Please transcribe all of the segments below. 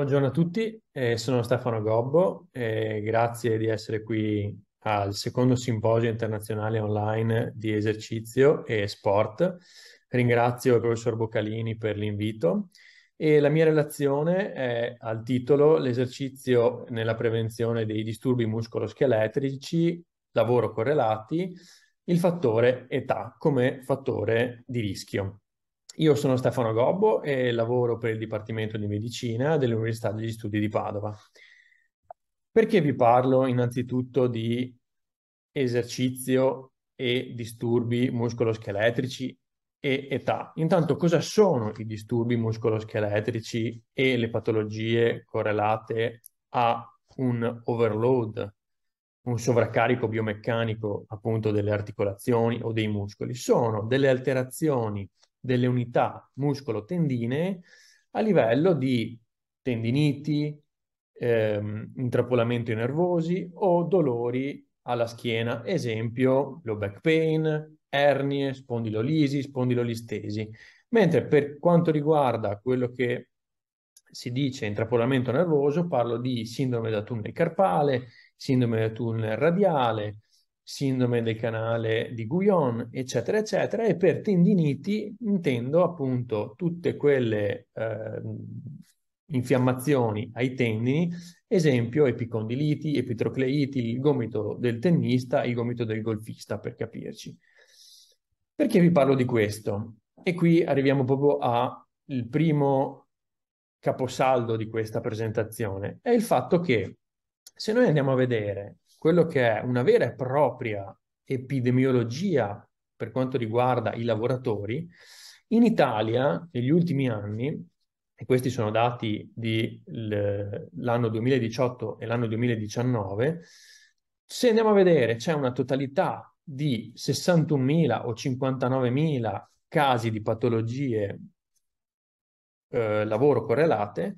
Buongiorno a tutti, sono Stefano Gobbo e grazie di essere qui al secondo simposio internazionale online di esercizio e sport. Ringrazio il professor Boccalini per l'invito e la mia relazione è al titolo L'esercizio nella prevenzione dei disturbi muscoloscheletrici, lavoro correlati, il fattore età come fattore di rischio. Io sono Stefano Gobbo e lavoro per il Dipartimento di Medicina dell'Università degli Studi di Padova. Perché vi parlo innanzitutto di esercizio e disturbi muscoloscheletrici e età? Intanto, cosa sono i disturbi muscoloscheletrici e le patologie correlate a un overload, un sovraccarico biomeccanico appunto delle articolazioni o dei muscoli? Sono delle alterazioni delle unità muscolo-tendinee a livello di tendiniti, intrappolamenti nervosi o dolori alla schiena, esempio low back pain, ernie, spondilolisi, spondilolistesi. Mentre per quanto riguarda quello che si dice intrappolamento nervoso, parlo di sindrome da tunnel carpale, sindrome da tunnel radiale, sindrome del canale di Guyon, eccetera, eccetera, e per tendiniti intendo appunto tutte quelle infiammazioni ai tendini, esempio epicondiliti, epitrocleiti, il gomito del tennista, il gomito del golfista, per capirci. Perché vi parlo di questo? E qui arriviamo proprio al primo caposaldo di questa presentazione, è il fatto che se noi andiamo a vedere quello che è una vera e propria epidemiologia per quanto riguarda i lavoratori, in Italia negli ultimi anni, e questi sono dati dell'anno 2018 e l'anno 2019, se andiamo a vedere c'è una totalità di 61.000 o 59.000 casi di patologie lavoro correlate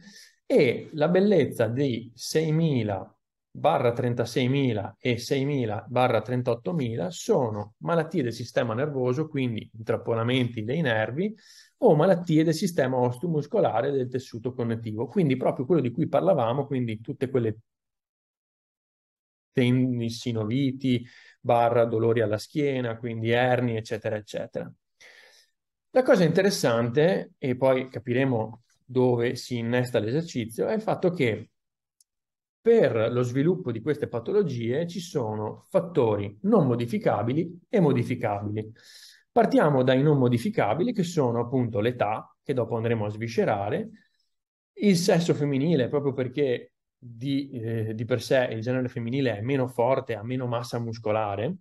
e la bellezza di 6.000 barra 36.000 e 6.000 barra 38.000 sono malattie del sistema nervoso, quindi intrappolamenti dei nervi o malattie del sistema osteomuscolare del tessuto connettivo, quindi proprio quello di cui parlavamo, quindi tutte quelle sinoviti, barra dolori alla schiena, quindi ernie, eccetera, eccetera. La cosa interessante, e poi capiremo dove si innesta l'esercizio, è il fatto che per lo sviluppo di queste patologie ci sono fattori non modificabili e modificabili. Partiamo dai non modificabili, che sono appunto l'età, che dopo andremo a sviscerare, il sesso femminile, proprio perché di per sé il genere femminile è meno forte, ha meno massa muscolare,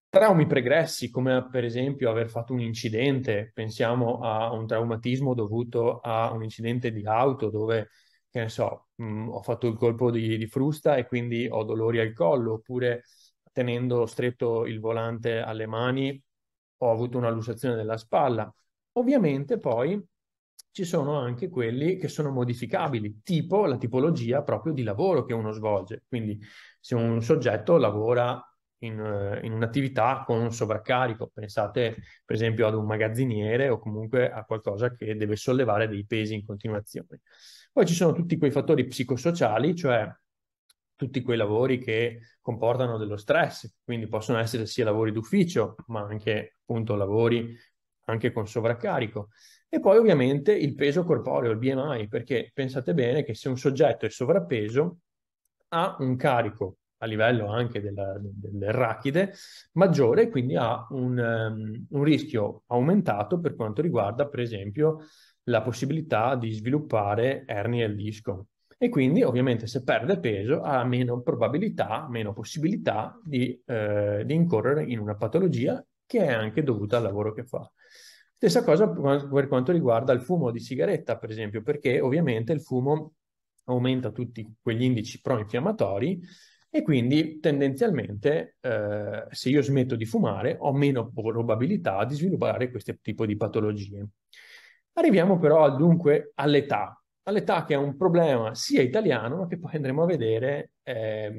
traumi pregressi, come per esempio aver fatto un incidente, pensiamo a un traumatismo dovuto a un incidente di auto dove, che ne so, ho fatto il colpo di frusta e quindi ho dolori al collo, oppure tenendo stretto il volante alle mani ho avuto una lussazione della spalla. Ovviamente poi ci sono anche quelli che sono modificabili, tipo la tipologia proprio di lavoro che uno svolge. Quindi se un soggetto lavora in un'attività con un sovraccarico, pensate per esempio ad un magazziniere o comunque a qualcosa che deve sollevare dei pesi in continuazione. Poi ci sono tutti quei fattori psicosociali, cioè tutti quei lavori che comportano dello stress, quindi possono essere sia lavori d'ufficio, ma anche appunto lavori anche con sovraccarico. E poi ovviamente il peso corporeo, il BMI, perché pensate bene che se un soggetto è sovrappeso ha un carico a livello anche del rachide maggiore, quindi ha un rischio aumentato per quanto riguarda, per esempio, la possibilità di sviluppare ernie al disco. E quindi ovviamente se perde peso ha meno probabilità, meno possibilità di incorrere in una patologia che è anche dovuta al lavoro che fa. Stessa cosa per quanto riguarda il fumo di sigaretta, per esempio, perché ovviamente il fumo aumenta tutti quegli indici pro-infiammatori e quindi tendenzialmente se io smetto di fumare ho meno probabilità di sviluppare questo tipo di patologie. Arriviamo però dunque all'età che è un problema sia italiano, ma che poi andremo a vedere è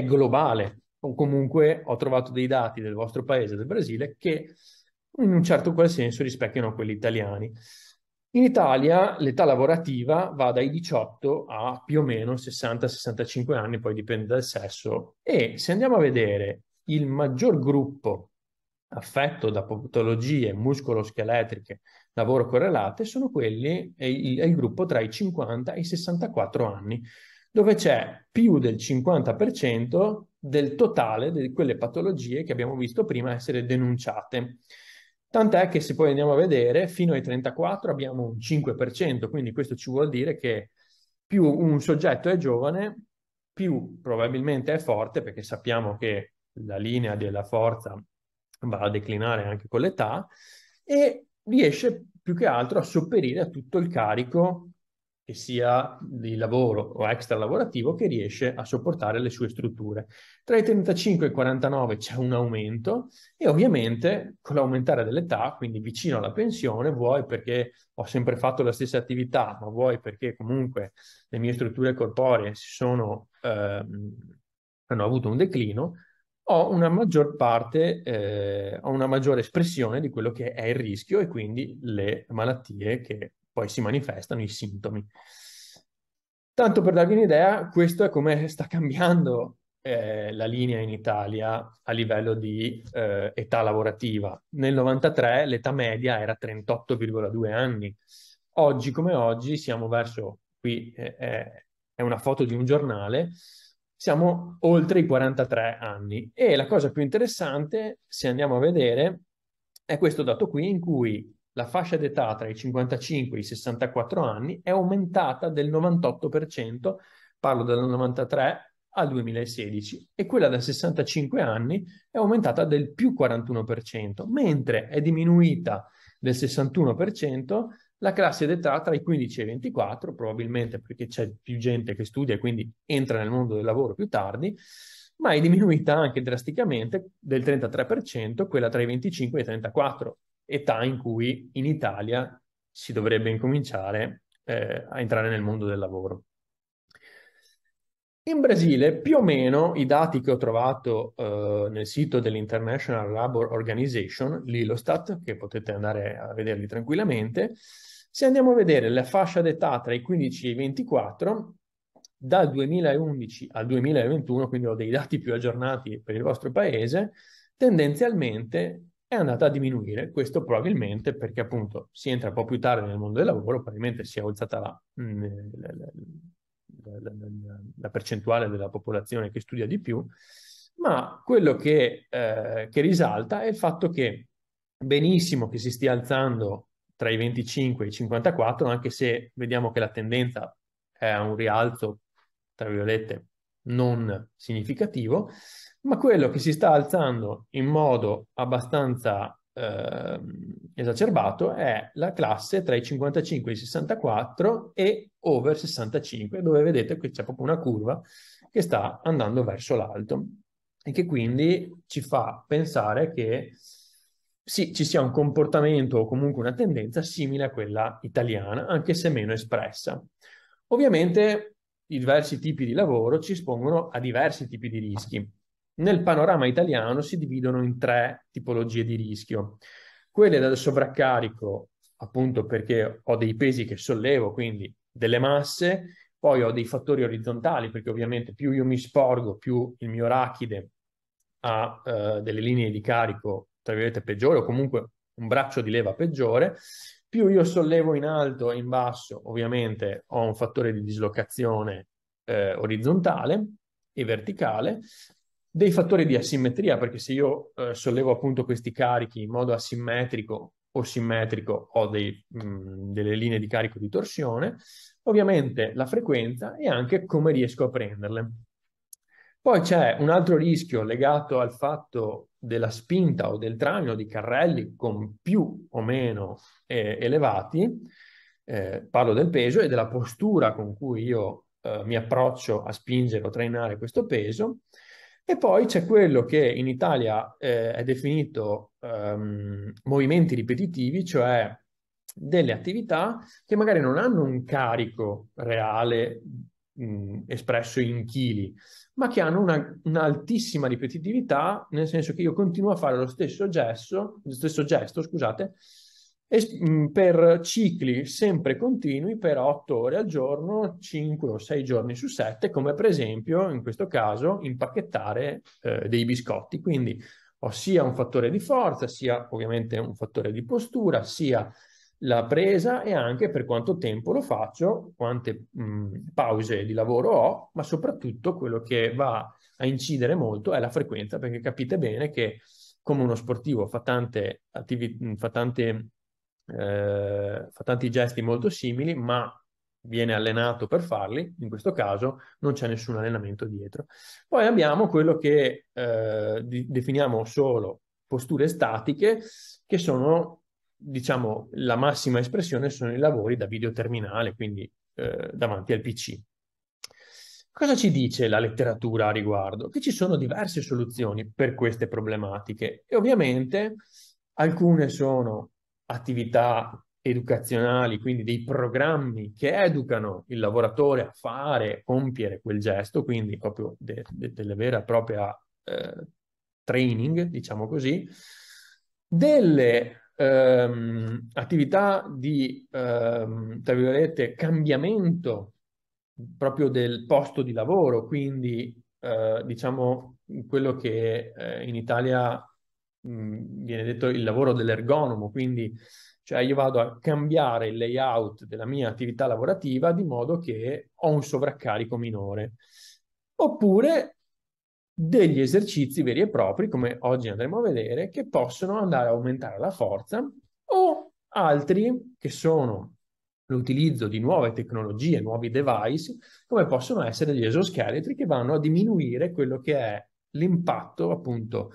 globale, o comunque ho trovato dei dati del vostro paese, del Brasile, che in un certo qual senso rispecchiano quelli italiani. In Italia l'età lavorativa va dai 18 a più o meno 60-65 anni, poi dipende dal sesso, e se andiamo a vedere il maggior gruppo affetto da patologie muscoloscheletriche lavoro correlate sono quelli, è il gruppo tra i 50 e i 64 anni, dove c'è più del 50% del totale di quelle patologie che abbiamo visto prima essere denunciate. Tant'è che se poi andiamo a vedere, fino ai 34 abbiamo un 5%, quindi questo ci vuol dire che più un soggetto è giovane, più probabilmente è forte, perché sappiamo che la linea della forza va a declinare anche con l'età, e riesce più che altro a sopperire a tutto il carico, che sia di lavoro o extra lavorativo, che riesce a sopportare le sue strutture. Tra i 35 e i 49 c'è un aumento e ovviamente con l'aumentare dell'età, quindi vicino alla pensione, vuoi perché ho sempre fatto la stessa attività, ma vuoi perché comunque le mie strutture corporee hanno avuto un declino, ho una maggior parte, ho una maggiore espressione di quello che è il rischio e quindi le malattie che poi si manifestano, i sintomi. Tanto per darvi un'idea, questo è come sta cambiando la linea in Italia a livello di età lavorativa. Nel 93 l'età media era 38,2 anni. Oggi come oggi siamo verso, qui è una foto di un giornale, siamo oltre i 43 anni. E la cosa più interessante, se andiamo a vedere, è questo dato qui in cui la fascia d'età tra i 55 e i 64 anni è aumentata del 98%, parlo dal 93 al 2016, e quella da 65 anni è aumentata del più 41%, mentre è diminuita del 61% la classe d'età tra i 15 e i 24, probabilmente perché c'è più gente che studia e quindi entra nel mondo del lavoro più tardi, ma è diminuita anche drasticamente del 33% quella tra i 25 e i 34, età in cui in Italia si dovrebbe incominciare a entrare nel mondo del lavoro. In Brasile, più o meno, i dati che ho trovato nel sito dell'International Labour Organization, l'Ilostat, che potete andare a vederli tranquillamente, se andiamo a vedere la fascia d'età tra i 15 e i 24, dal 2011 al 2021, quindi ho dei dati più aggiornati per il vostro paese, tendenzialmente è andata a diminuire. Questo probabilmente perché appunto si entra un po' più tardi nel mondo del lavoro, probabilmente si è alzata la percentuale della popolazione che studia di più, ma quello che risalta è il fatto che benissimo che si stia alzando tra i 25 e i 54, anche se vediamo che la tendenza è a un rialzo, tra virgolette, non significativo, ma quello che si sta alzando in modo abbastanza esacerbato è la classe tra i 55 e i 64 e over 65, dove vedete che c'è proprio una curva che sta andando verso l'alto e che quindi ci fa pensare che sì, ci sia un comportamento o comunque una tendenza simile a quella italiana, anche se meno espressa. Ovviamente i diversi tipi di lavoro ci espongono a diversi tipi di rischi. Nel panorama italiano si dividono in tre tipologie di rischio. Quelle del sovraccarico, appunto perché ho dei pesi che sollevo, quindi delle masse, poi ho dei fattori orizzontali, perché ovviamente più io mi sporgo, più il mio rachide ha delle linee di carico, tra virgolette, peggiore, o comunque un braccio di leva peggiore. Più io sollevo in alto e in basso, ovviamente ho un fattore di dislocazione orizzontale e verticale, dei fattori di asimmetria, perché se io sollevo appunto questi carichi in modo asimmetrico o simmetrico ho delle linee di carico di torsione, ovviamente la frequenza e anche come riesco a prenderle. Poi c'è un altro rischio legato al fatto della spinta o del traino di carrelli con più o meno elevati, parlo del peso e della postura con cui io mi approccio a spingere o trainare questo peso. E poi c'è quello che in Italia è definito movimenti ripetitivi, cioè delle attività che magari non hanno un carico reale espresso in chili, ma che hanno un'altissima ripetitività, nel senso che io continuo a fare lo stesso gesto, scusate, per cicli sempre continui per 8 ore al giorno, 5 o 6 giorni su 7, come per esempio in questo caso impacchettare dei biscotti. Quindi ho sia un fattore di forza, sia ovviamente un fattore di postura, sia la presa e anche per quanto tempo lo faccio, quante pause di lavoro ho, ma soprattutto quello che va a incidere molto è la frequenza, perché capite bene che come uno sportivo fa tanti gesti molto simili, ma viene allenato per farli, in questo caso non c'è nessun allenamento dietro. Poi abbiamo quello che definiamo solo posture statiche, che sono, diciamo, la massima espressione sono i lavori da videoterminale, quindi davanti al PC. Cosa ci dice la letteratura a riguardo? Che ci sono diverse soluzioni per queste problematiche e ovviamente alcune sono attività educazionali, quindi dei programmi che educano il lavoratore a fare, compiere quel gesto, quindi proprio delle vera e propria training, diciamo così, delle attività di, tra virgolette, cambiamento proprio del posto di lavoro, quindi diciamo quello che in Italia viene detto il lavoro dell'ergonomo, quindi cioè io vado a cambiare il layout della mia attività lavorativa di modo che ho un sovraccarico minore. Oppure degli esercizi veri e propri, come oggi andremo a vedere, che possono andare a aumentare la forza, o altri che sono l'utilizzo di nuove tecnologie, nuovi device, come possono essere gli esoscheletri che vanno a diminuire quello che è l'impatto appunto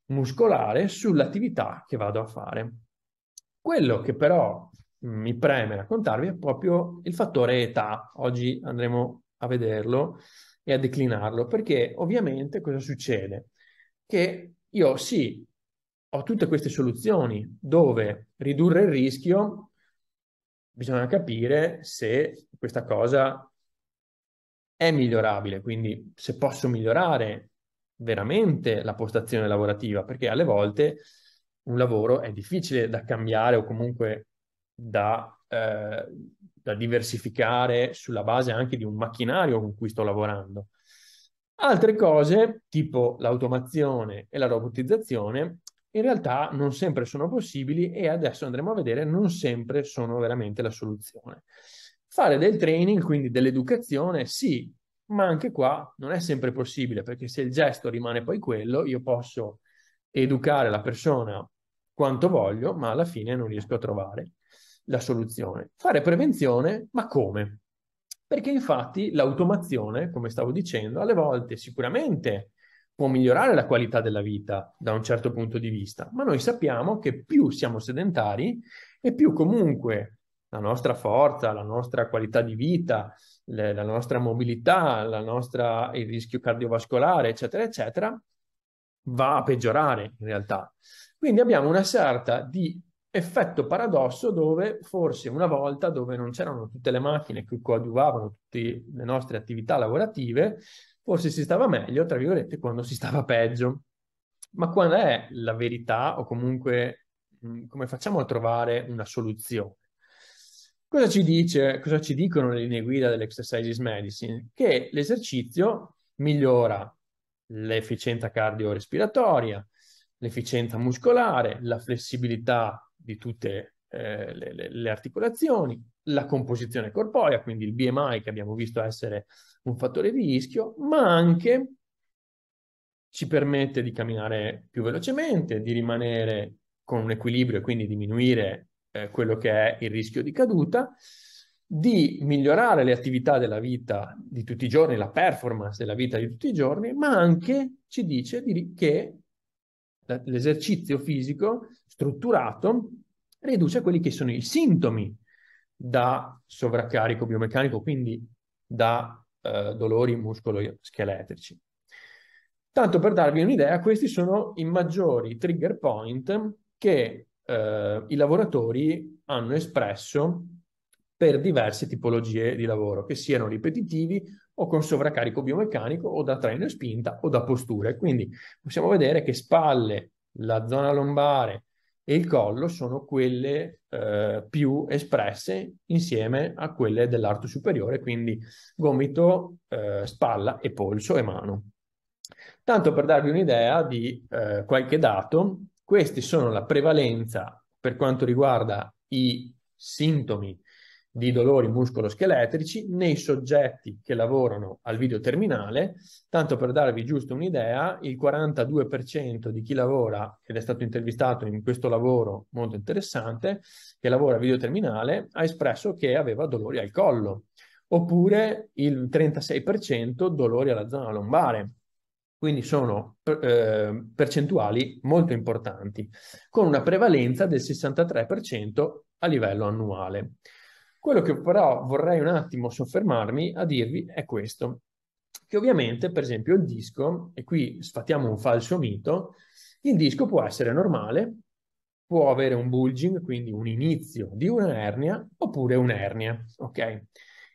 muscolare sull'attività che vado a fare. Quello che però mi preme raccontarvi è proprio il fattore età. Oggi andremo a vederlo e a declinarlo, perché ovviamente cosa succede? Che io sì, ho tutte queste soluzioni dove ridurre il rischio, bisogna capire se questa cosa è migliorabile, quindi se posso migliorare veramente la postazione lavorativa, perché alle volte un lavoro è difficile da cambiare o comunque da diversificare sulla base anche di un macchinario con cui sto lavorando. Altre cose, tipo l'automazione e la robotizzazione, in realtà non sempre sono possibili e adesso andremo a vedere non sempre sono veramente la soluzione. Fare del training, quindi dell'educazione, sì, ma anche qua non è sempre possibile perché se il gesto rimane poi quello, io posso educare la persona quanto voglio, ma alla fine non riesco a trovare la soluzione. Fare prevenzione, ma come? Perché infatti l'automazione, come stavo dicendo, alle volte sicuramente può migliorare la qualità della vita da un certo punto di vista, ma noi sappiamo che più siamo sedentari e più comunque la nostra forza, la nostra qualità di vita, la nostra mobilità, il rischio cardiovascolare, eccetera, eccetera, va a peggiorare in realtà. Quindi abbiamo una sorta di effetto paradosso dove forse una volta, dove non c'erano tutte le macchine che coadiuvavano tutte le nostre attività lavorative, forse si stava meglio, tra virgolette, quando si stava peggio. Ma qual è la verità o comunque come facciamo a trovare una soluzione? Cosa ci dicono le linee guida dell'Exercises Medicine? Che l'esercizio migliora l'efficienza cardiorespiratoria, l'efficienza muscolare, la flessibilità di tutte le articolazioni, la composizione corporea, quindi il BMI che abbiamo visto essere un fattore di rischio, ma anche ci permette di camminare più velocemente, di rimanere con un equilibrio e quindi diminuire quello che è il rischio di caduta di migliorare le attività della vita di tutti i giorni, la performance della vita di tutti i giorni, ma anche ci dice che l'esercizio fisico strutturato riduce quelli che sono i sintomi da sovraccarico biomeccanico, quindi da dolori muscolo-scheletrici. Tanto per darvi un'idea, questi sono i maggiori trigger point che i lavoratori hanno espresso per diverse tipologie di lavoro, che siano ripetitivi o con sovraccarico biomeccanico o da traino e spinta o da posture. Quindi possiamo vedere che spalle, la zona lombare e il collo sono quelle più espresse insieme a quelle dell'arto superiore, quindi gomito, spalla e polso e mano. Tanto per darvi un'idea di qualche dato, questi sono la prevalenza per quanto riguarda i sintomi di dolori muscoloscheletrici nei soggetti che lavorano al video terminale. Tanto per darvi giusto un'idea, il 42% di chi lavora, ed è stato intervistato in questo lavoro molto interessante, che lavora al video terminale, ha espresso che aveva dolori al collo, oppure il 36% dolori alla zona lombare. Quindi sono percentuali molto importanti, con una prevalenza del 63% a livello annuale. Quello che però vorrei un attimo soffermarmi a dirvi è questo, che ovviamente, per esempio, il disco, e qui sfattiamo un falso mito, il disco può essere normale, può avere un bulging, quindi un inizio di una ernia, oppure un'ernia, ok?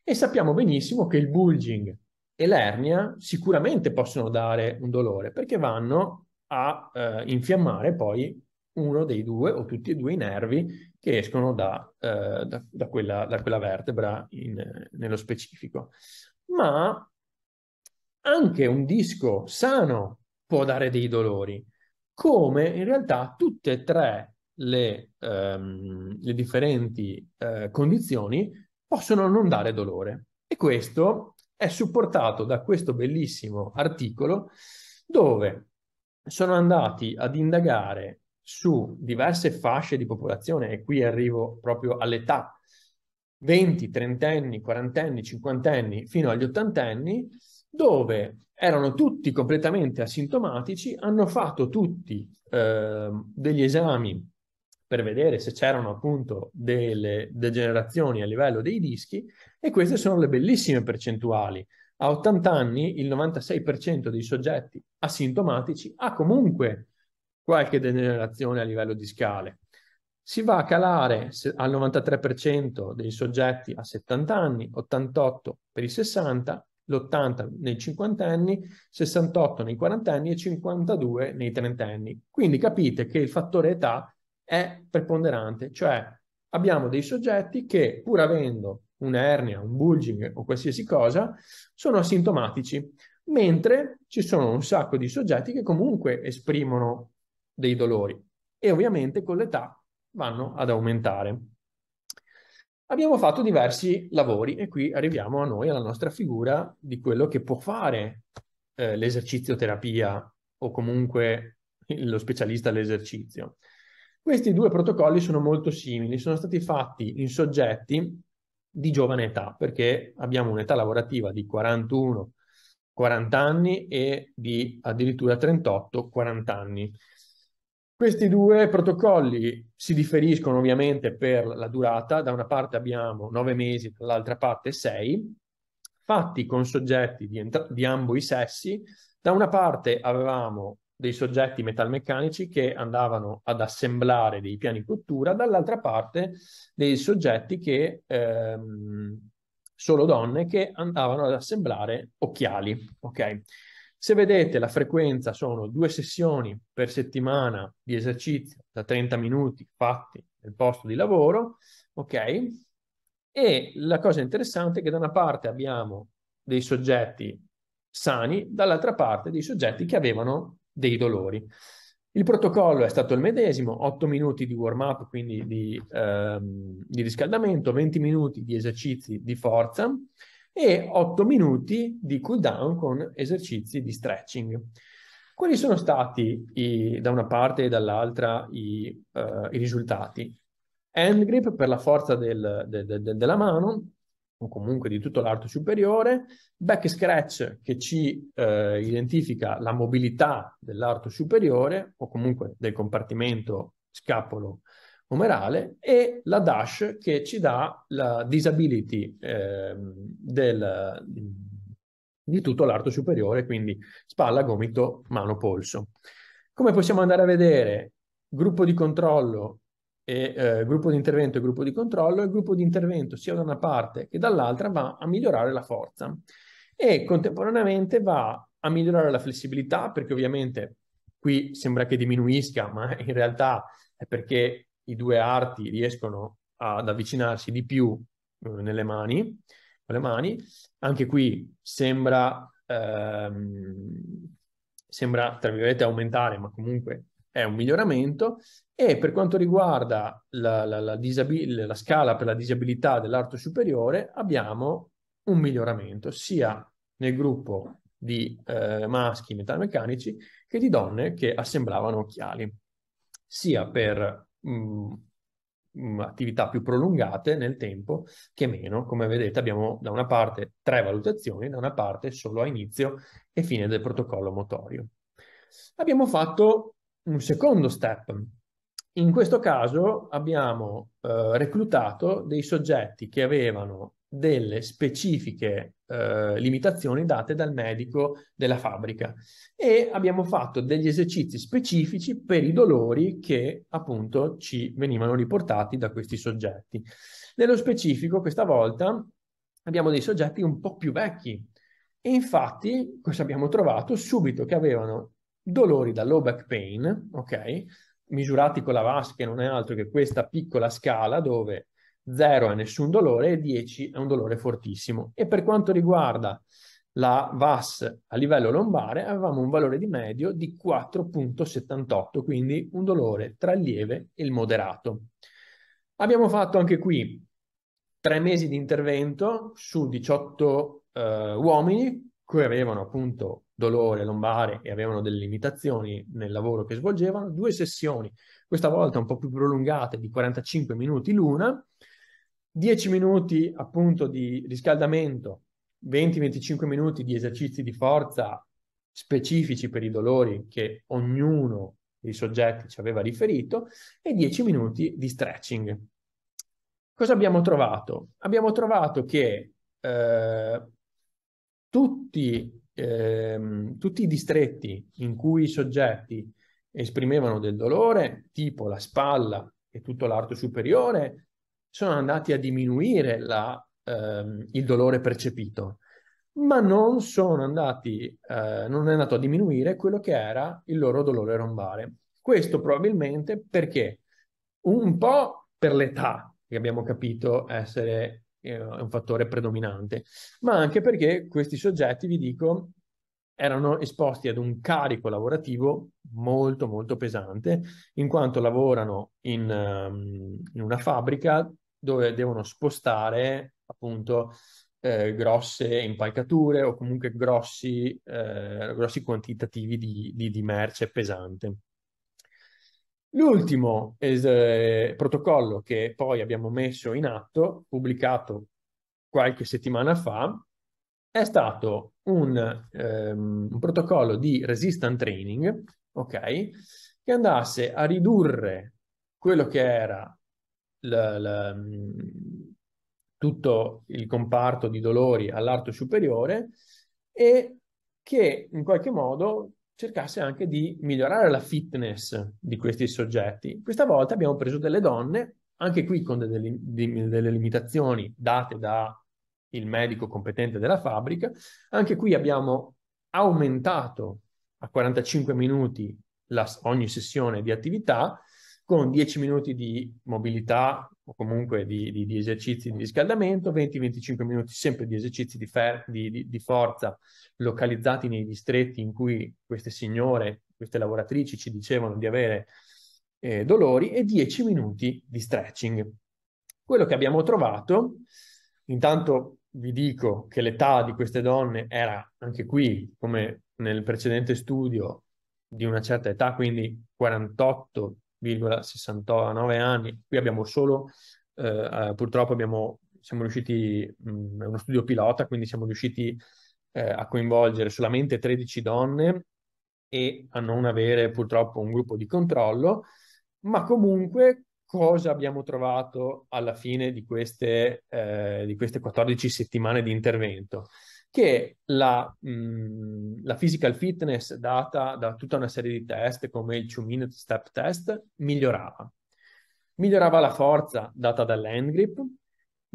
E sappiamo benissimo che il bulging e l'ernia sicuramente possono dare un dolore, perché vanno a infiammare poi uno dei due o tutti e due i nervi che escono da quella vertebra nello specifico. Ma anche un disco sano può dare dei dolori, come in realtà tutte e tre le differenti condizioni possono non dare dolore. E questo è supportato da questo bellissimo articolo dove sono andati ad indagare su diverse fasce di popolazione, e qui arrivo proprio all'età 20, 30 anni, 40 anni, 50 anni, fino agli 80 anni, dove erano tutti completamente asintomatici, hanno fatto tutti degli esami per vedere se c'erano appunto delle degenerazioni a livello dei dischi, e queste sono le bellissime percentuali. A 80 anni il 96% dei soggetti asintomatici ha comunque qualche degenerazione a livello discale. Si va a calare al 93% dei soggetti a 70 anni, 88 per i 60, l'80 nei 50 anni, 68 nei 40 anni e 52 nei 30 anni. Quindi capite che il fattore età è preponderante, cioè abbiamo dei soggetti che, pur avendo un'ernia, un bulging o qualsiasi cosa, sono asintomatici, mentre ci sono un sacco di soggetti che comunque esprimono dei dolori e ovviamente con l'età vanno ad aumentare. Abbiamo fatto diversi lavori e qui arriviamo a noi, alla nostra figura di quello che può fare l'esercizio terapia o comunque lo specialista all'esercizio. Questi due protocolli sono molto simili, sono stati fatti in soggetti di giovane età, perché abbiamo un'età lavorativa di 41, 40 anni e di addirittura 38, 40 anni. Questi due protocolli si differiscono ovviamente per la durata, da una parte abbiamo 9 mesi, dall'altra parte 6, fatti con soggetti di ambo i sessi. Da una parte avevamo dei soggetti metalmeccanici che andavano ad assemblare dei piani cottura, dall'altra parte dei soggetti che, solo donne, che andavano ad assemblare occhiali, ok? Se vedete, la frequenza sono 2 sessioni per settimana di esercizio da 30 minuti fatti nel posto di lavoro, ok? E la cosa interessante è che da una parte abbiamo dei soggetti sani, dall'altra parte dei soggetti che avevano dei dolori. Il protocollo è stato il medesimo, 8 minuti di warm-up, quindi di riscaldamento, 20 minuti di esercizi di forza e 8 minuti di cool down con esercizi di stretching. Quali sono stati da una parte e dall'altra i risultati? Hand grip per la forza della mano, o comunque di tutto l'arto superiore, back scratch che ci identifica la mobilità dell'arto superiore o comunque del compartimento scapolo-omerale, e la dash che ci dà la disability di tutto l'arto superiore, quindi spalla, gomito, mano, polso. Come possiamo andare a vedere, gruppo di controllo e gruppo di intervento e gruppo di controllo, il gruppo di intervento sia da una parte che dall'altra va a migliorare la forza e contemporaneamente va a migliorare la flessibilità, perché ovviamente qui sembra che diminuisca, ma in realtà è perché i due arti riescono ad avvicinarsi di più nelle mani, con le mani. Anche qui sembra, tra virgolette, aumentare, ma comunque è un miglioramento. E per quanto riguarda la scala per la disabilità dell'arto superiore, abbiamo un miglioramento sia nel gruppo di maschi metalmeccanici che di donne che assemblavano occhiali, sia per attività più prolungate nel tempo che meno. Come vedete abbiamo da una parte 3 valutazioni, da una parte solo a inizio e fine del protocollo motorio. Abbiamo fatto un secondo step. In questo caso abbiamo reclutato dei soggetti che avevano delle specifiche limitazioni date dal medico della fabbrica e abbiamo fatto degli esercizi specifici per i dolori che appunto ci venivano riportati da questi soggetti. Nello specifico, questa volta abbiamo dei soggetti un po' più vecchi e infatti cosa abbiamo trovato? Subito che avevano dolori da low back pain, ok? Misurati con la VAS, che non è altro che questa piccola scala dove 0 è nessun dolore e 10 è un dolore fortissimo. E per quanto riguarda la VAS a livello lombare avevamo un valore di medio di 4,78, quindi un dolore tra il lieve e il moderato. Abbiamo fatto anche qui 3 mesi di intervento su 18 uomini che avevano appunto dolore lombare e avevano delle limitazioni nel lavoro che svolgevano, 2 sessioni, questa volta un po' più prolungate, di 45 minuti l'una, 10 minuti appunto di riscaldamento, 20-25 minuti di esercizi di forza specifici per i dolori che ognuno dei soggetti ci aveva riferito e 10 minuti di stretching. Cosa abbiamo trovato? Abbiamo trovato che tutti i distretti in cui i soggetti esprimevano del dolore, tipo la spalla e tutto l'arto superiore, sono andati a diminuire il dolore percepito, ma non è andato a diminuire quello che era il loro dolore lombare. Questo probabilmente perché un po' per l'età, che abbiamo capito essere un fattore predominante, ma anche perché questi soggetti, vi dico, erano esposti ad un carico lavorativo molto molto pesante, in quanto lavorano in una fabbrica dove devono spostare appunto grosse impalcature o comunque grossi quantitativi di merce pesante. L'ultimo protocollo che poi abbiamo messo in atto, pubblicato qualche settimana fa, è stato un protocollo di resistance training, ok, che andasse a ridurre quello che era tutto il comparto di dolori all'arto superiore e che in qualche modo cercasse anche di migliorare la fitness di questi soggetti. Questa volta abbiamo preso delle donne, anche qui con delle limitazioni date dal medico competente della fabbrica. Anche qui abbiamo aumentato a 45 minuti ogni sessione di attività, con 10 minuti di mobilità o comunque di esercizi di riscaldamento, 20-25 minuti sempre di esercizi di forza localizzati nei distretti in cui queste signore, queste lavoratrici ci dicevano di avere dolori, e 10 minuti di stretching. Quello che abbiamo trovato, intanto vi dico che l'età di queste donne era anche qui, come nel precedente studio, di una certa età, quindi 48,69 anni. Qui abbiamo solo, purtroppo abbiamo siamo riusciti, è uno studio pilota, quindi siamo riusciti a coinvolgere solamente 13 donne e a non avere purtroppo un gruppo di controllo, ma comunque cosa abbiamo trovato alla fine di queste 14 settimane di intervento? Che la physical fitness data da tutta una serie di test come il 2-minute step test migliorava. Migliorava la forza data dall'hand grip,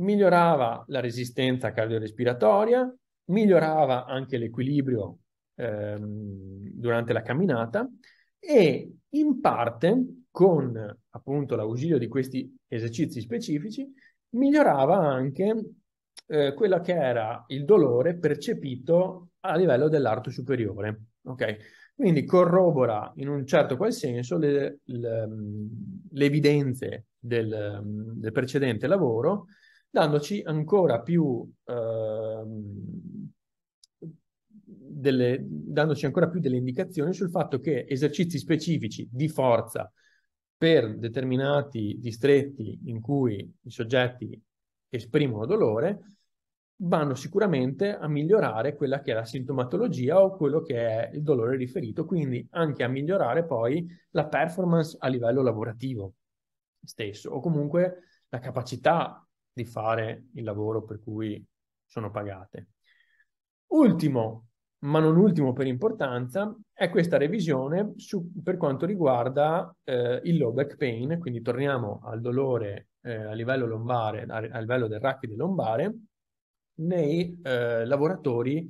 migliorava la resistenza cardiorespiratoria, migliorava anche l'equilibrio durante la camminata e in parte con appunto l'ausilio di questi esercizi specifici migliorava anche quello che era il dolore percepito a livello dell'arto superiore. Ok? Quindi corrobora in un certo qual senso le evidenze del precedente lavoro, dandoci ancora più dandoci ancora più delle indicazioni sul fatto che esercizi specifici di forza per determinati distretti in cui i soggetti esprimono dolore vanno sicuramente a migliorare quella che è la sintomatologia o quello che è il dolore riferito, quindi anche a migliorare poi la performance a livello lavorativo stesso o comunque la capacità di fare il lavoro per cui sono pagate. Ultimo, ma non ultimo per importanza, è questa revisione per quanto riguarda il low back pain, quindi torniamo al dolore a livello lombare, a livello del rachide lombare, nei lavoratori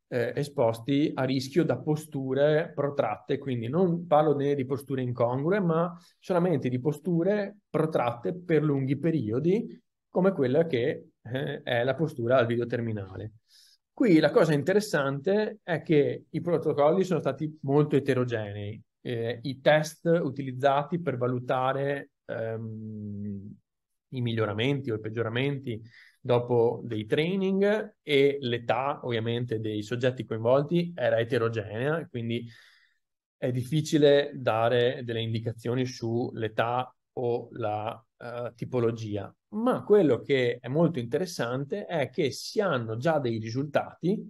esposti a rischio da posture protratte, quindi non parlo né di posture incongrue, ma solamente di posture protratte per lunghi periodi, come quella che è la postura al video terminale. Qui la cosa interessante è che i protocolli sono stati molto eterogenei. I test utilizzati per valutare i miglioramenti o i peggioramenti dopo dei training e l'età ovviamente dei soggetti coinvolti era eterogenea, quindi è difficile dare delle indicazioni sull'età o la tipologia. Ma quello che è molto interessante è che si hanno già dei risultati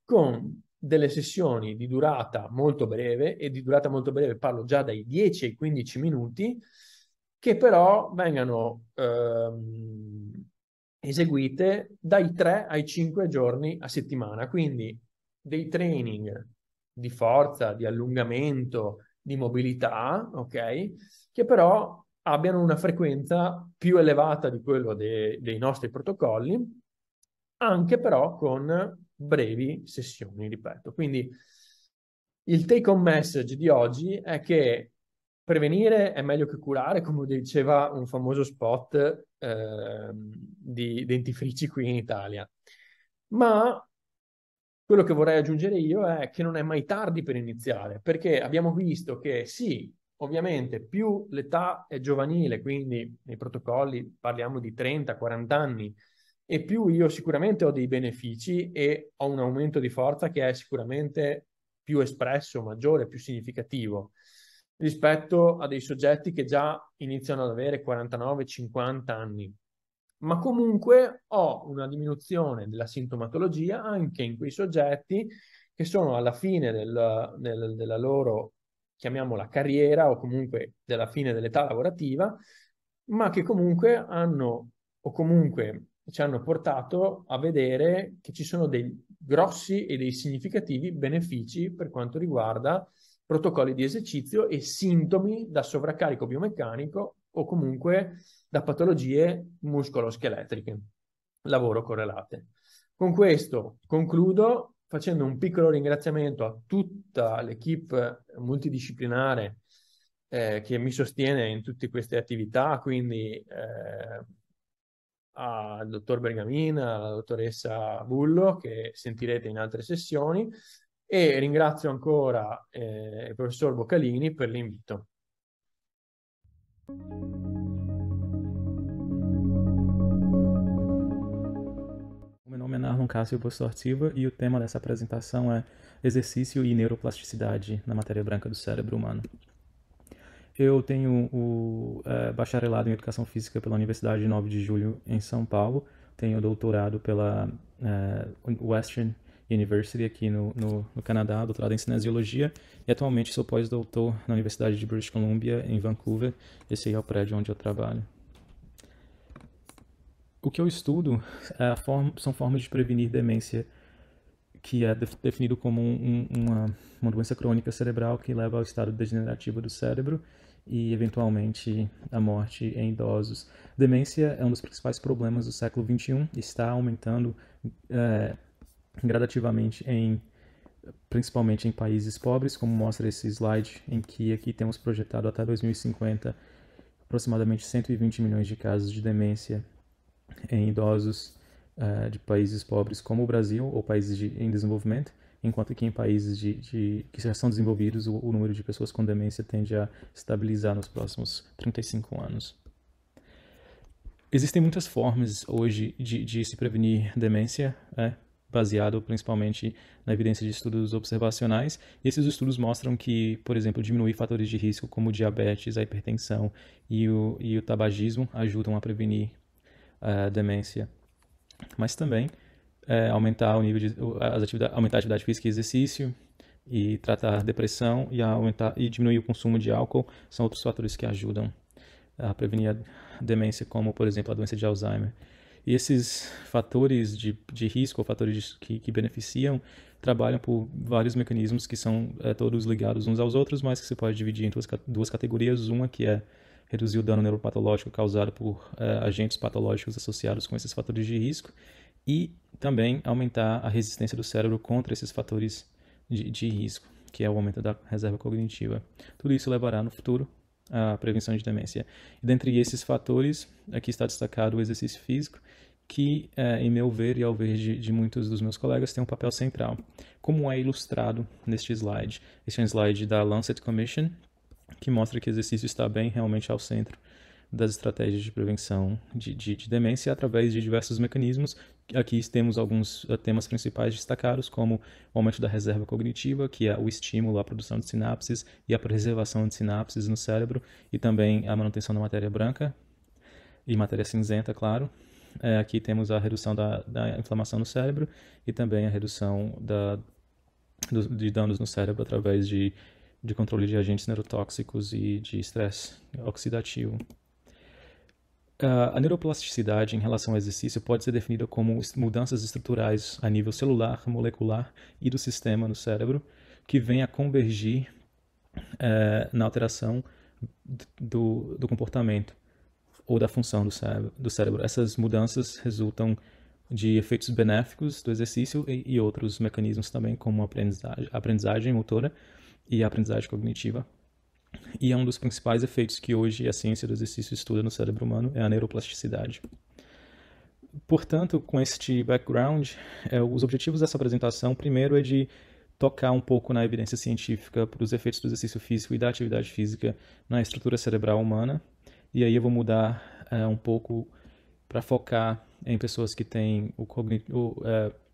con delle sessioni di durata molto breve, e di durata molto breve parlo già dai 10 ai 15 minuti, che però vengano eseguite dai 3 ai 5 giorni a settimana, quindi dei training di forza, di allungamento, di mobilità, ok? Che però abbiano una frequenza più elevata di quello dei nostri protocolli, anche però con brevi sessioni, ripeto. Quindi il take home message di oggi è che prevenire è meglio che curare, come diceva un famoso spot di dentifrici qui in Italia. Ma quello che vorrei aggiungere io è che non è mai tardi per iniziare, perché abbiamo visto che sì, ovviamente più l'età è giovanile, quindi nei protocolli parliamo di 30-40 anni, e più io sicuramente ho dei benefici e ho un aumento di forza che è sicuramente più espresso, maggiore, più significativo rispetto a dei soggetti che già iniziano ad avere 49-50 anni. Ma comunque ho una diminuzione della sintomatologia anche in quei soggetti che sono alla fine della loro, chiamiamola carriera, o comunque della fine dell'età lavorativa, ma che comunque hanno, o comunque ci hanno portato a vedere che ci sono dei grossi e dei significativi benefici per quanto riguarda protocolli di esercizio e sintomi da sovraccarico biomeccanico o comunque da patologie muscoloscheletriche, lavoro correlate. Con questo concludo facendo un piccolo ringraziamento a tutta l'equipe multidisciplinare che mi sostiene in tutte queste attività, quindi al dottor Bergamina, alla dottoressa Bullo, che sentirete in altre sessioni, e ringrazio ancora il professor Boccalini per l'invito. O meu nome é Narlon Cássio Postor Silva e o tema dessa apresentação é Exercício e Neuroplasticidade na Matéria Branca do Cérebro Humano. Eu tenho o bacharelado em Educação Física pela Universidade de 9 de Julho, em São Paulo, tenho doutorado pela Western University aqui no Canadá, doutorado em cinesiologia, e atualmente sou pós-doutor na Universidade de British Columbia, em Vancouver. Esse aí é o prédio onde eu trabalho. O que eu estudo são formas de prevenir demência, que é definido como uma doença crônica cerebral que leva ao estado degenerativo do cérebro e, eventualmente, à morte em idosos. Demência é um dos principais problemas do século XXI, está aumentando gradativamente principalmente em países pobres, como mostra esse slide, em que aqui temos projetado até 2050 aproximadamente 120 milhões de casos de demência em idosos de países pobres como o Brasil ou países em desenvolvimento, enquanto que em países que já são desenvolvidos o número de pessoas com demência tende a estabilizar nos próximos 35 anos. Existem muitas formas hoje de se prevenir demência, baseado principalmente na evidência de estudos observacionais. E esses estudos mostram que, por exemplo, diminuir fatores de risco como diabetes, a hipertensão e o tabagismo ajudam a prevenir demência. Mas também aumentar o nível aumentar a atividade física e exercício, e tratar depressão e diminuir o consumo de álcool são outros fatores que ajudam a prevenir a demência, como, por exemplo, a doença de Alzheimer. E esses fatores de risco, ou fatores que beneficiam, trabalham por vários mecanismos que são todos ligados uns aos outros, mas que se pode dividir em duas categorias. Uma que é reduzir o dano neuropatológico causado por agentes patológicos associados com esses fatores de risco, e também aumentar a resistência do cérebro contra esses fatores de risco, que é o aumento da reserva cognitiva. Tudo isso levará no futuro à prevenção de demência. E dentre esses fatores, aqui está destacado o exercício físico, que, em meu ver e ao ver de muitos dos meus colegas, tem um papel central, como é ilustrado neste slide. Este é um slide da Lancet Commission, que mostra que o exercício está bem realmente ao centro das estratégias de prevenção de demência através de diversos mecanismos. Aqui temos alguns temas principais destacados, como o aumento da reserva cognitiva, que é o estímulo à produção de sinapses e a preservação de sinapses no cérebro, e também a manutenção da matéria branca e matéria cinzenta, claro. Aqui temos a redução da inflamação no cérebro e também a redução de danos no cérebro através de controle de agentes neurotóxicos e de estresse oxidativo. A neuroplasticidade em relação ao exercício pode ser definida como mudanças estruturais a nível celular, molecular e do sistema no cérebro, que vêm a convergir na alteração do comportamento ou da função do cérebro. Essas mudanças resultam de efeitos benéficos do exercício e outros mecanismos também, como a aprendizagem motora e a aprendizagem cognitiva. E é um dos principais efeitos que hoje a ciência do exercício estuda no cérebro humano, é a neuroplasticidade. Portanto, com este background, os objetivos dessa apresentação, primeiro, é de tocar um pouco na evidência científica para os efeitos do exercício físico e da atividade física na estrutura cerebral humana. E aí eu vou mudar um pouco para focar em pessoas que têm o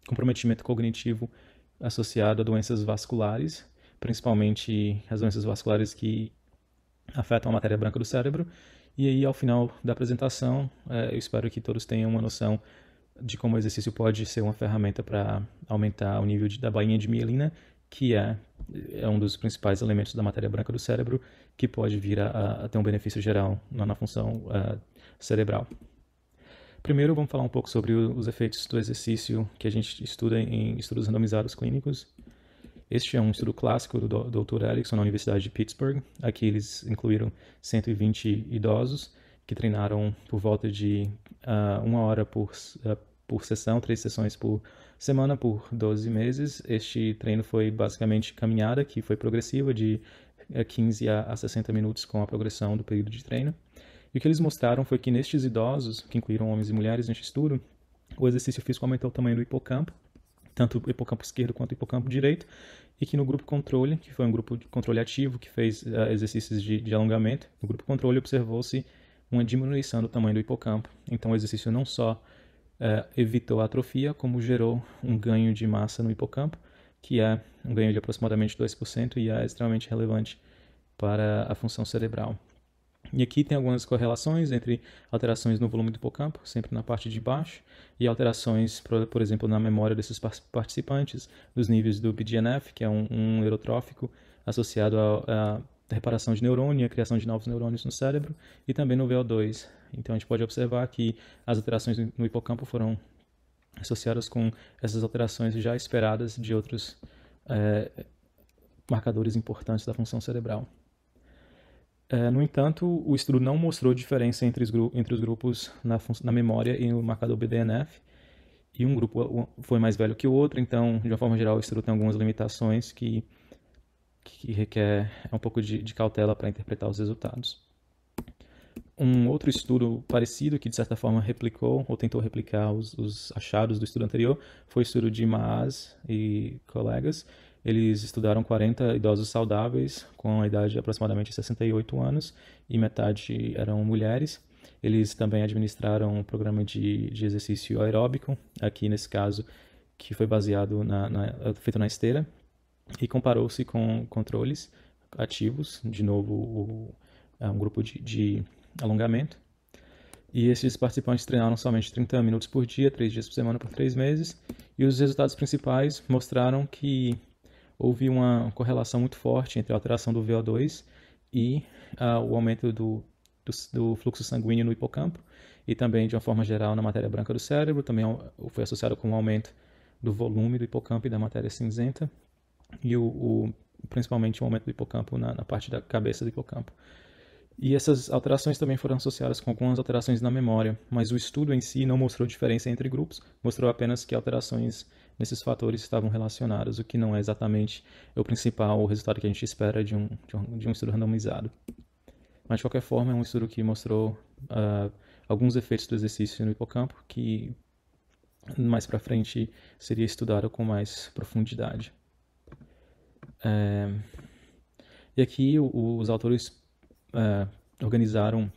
comprometimento cognitivo associado a doenças vasculares, principalmente as doenças vasculares que afetam a matéria branca do cérebro. E aí, ao final da apresentação, eu espero que todos tenham uma noção de como o exercício pode ser uma ferramenta para aumentar o nível da bainha de mielina, que é um dos principais elementos da matéria branca do cérebro, que pode vir a ter um benefício geral na função cerebral. Primeiro, vamos falar um pouco sobre os efeitos do exercício que a gente estuda em estudos randomizados clínicos. Este é um estudo clássico do Dr. Erickson na Universidade de Pittsburgh. Aqui eles incluíram 120 idosos que treinaram por volta de 1 hora por sessão, 3 sessões por semana por 12 meses. Este treino foi basicamente caminhada, que foi progressiva, de 15 a 60 minutos com a progressão do período de treino. E o que eles mostraram foi que nestes idosos, que incluíram homens e mulheres neste estudo, o exercício físico aumentou o tamanho do hipocampo, tanto o hipocampo esquerdo quanto o hipocampo direito, e que no grupo controle, que foi um grupo de controle ativo que fez exercícios de alongamento, no grupo controle observou-se uma diminuição do tamanho do hipocampo. Então o exercício não só evitou a atrofia, como gerou um ganho de massa no hipocampo, que é um ganho de aproximadamente 2% e é extremamente relevante para a função cerebral. E aqui tem algumas correlações entre alterações no volume do hipocampo, sempre na parte de baixo, e alterações, por exemplo, na memória desses participantes, dos níveis do BDNF, que é um neurotrófico associado à reparação de neurônio e a criação de novos neurônios no cérebro, e também no VO2. Então a gente pode observar que as alterações no hipocampo foram associadas com essas alterações já esperadas de outros marcadores importantes da função cerebral. No entanto, o estudo não mostrou diferença entre os grupos na memória e no marcador BDNF, e um grupo foi mais velho que o outro, então, de uma forma geral, o estudo tem algumas limitações que requer um pouco de cautela para interpretar os resultados. Um outro estudo parecido, que de certa forma replicou ou tentou replicar os achados do estudo anterior, foi o estudo de Maas e colegas. Eles estudaram 40 idosos saudáveis com a idade de aproximadamente 68 anos e metade eram mulheres. Eles também administraram um programa de exercício aeróbico, aqui nesse caso, que foi baseado feito na esteira, e comparou-se com controles ativos, de novo um grupo de alongamento. E esses participantes treinaram somente 30 minutos por dia, 3 dias por semana por 3 meses, e os resultados principais mostraram que houve uma correlação muito forte entre a alteração do VO2 e o aumento do fluxo sanguíneo no hipocampo, e também, de uma forma geral, na matéria branca do cérebro. Também foi associado com o aumento do volume do hipocampo e da matéria cinzenta, e principalmente o aumento do hipocampo na parte da cabeça do hipocampo. E essas alterações também foram associadas com algumas alterações na memória, mas o estudo em si não mostrou diferença entre grupos, mostrou apenas que alterações nesses fatores estavam relacionadas, o que não é exatamente o principal resultado que a gente espera de um estudo randomizado. Mas, de qualquer forma, é um estudo que mostrou alguns efeitos do exercício no hipocampo, que mais para frente seria estudado com mais profundidade. E aqui os autores organizaram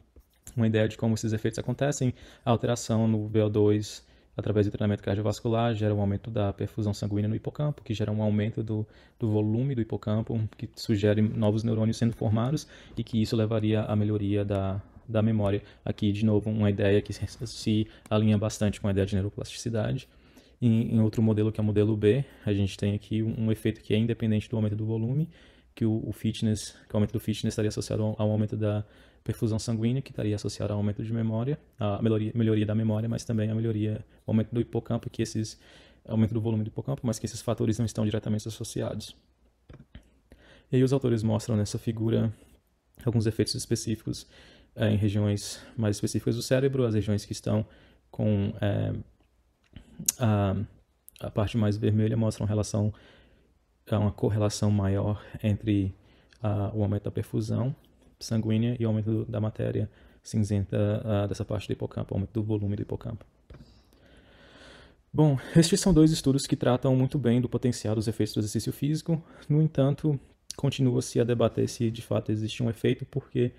uma ideia de como esses efeitos acontecem. A alteração no VO2 através do treinamento cardiovascular gera um aumento da perfusão sanguínea no hipocampo, que gera um aumento do volume do hipocampo, que sugere novos neurônios sendo formados, e que isso levaria à melhoria da memória. Aqui, de novo, uma ideia que se alinha bastante com a ideia de neuroplasticidade. Em outro modelo, que é o modelo B, a gente tem aqui um efeito que é independente do aumento do volume, que o aumento do fitness estaria associado ao aumento da perfusão sanguínea, que estaria associado ao aumento de memória, a melhoria da memória, mas também o aumento do hipocampo, aumento do volume do hipocampo, mas que esses fatores não estão diretamente associados. E aí os autores mostram nessa figura alguns efeitos específicos em regiões mais específicas do cérebro, as regiões que estão com a parte mais vermelha mostra uma correlação maior entre o aumento da perfusão sanguínea e o aumento da matéria cinzenta dessa parte do hipocampo, o aumento do volume do hipocampo. Bom, estes são dois estudos que tratam muito bem do potencial dos efeitos do exercício físico. No entanto, continua-se a debater se de fato existe um efeito, porque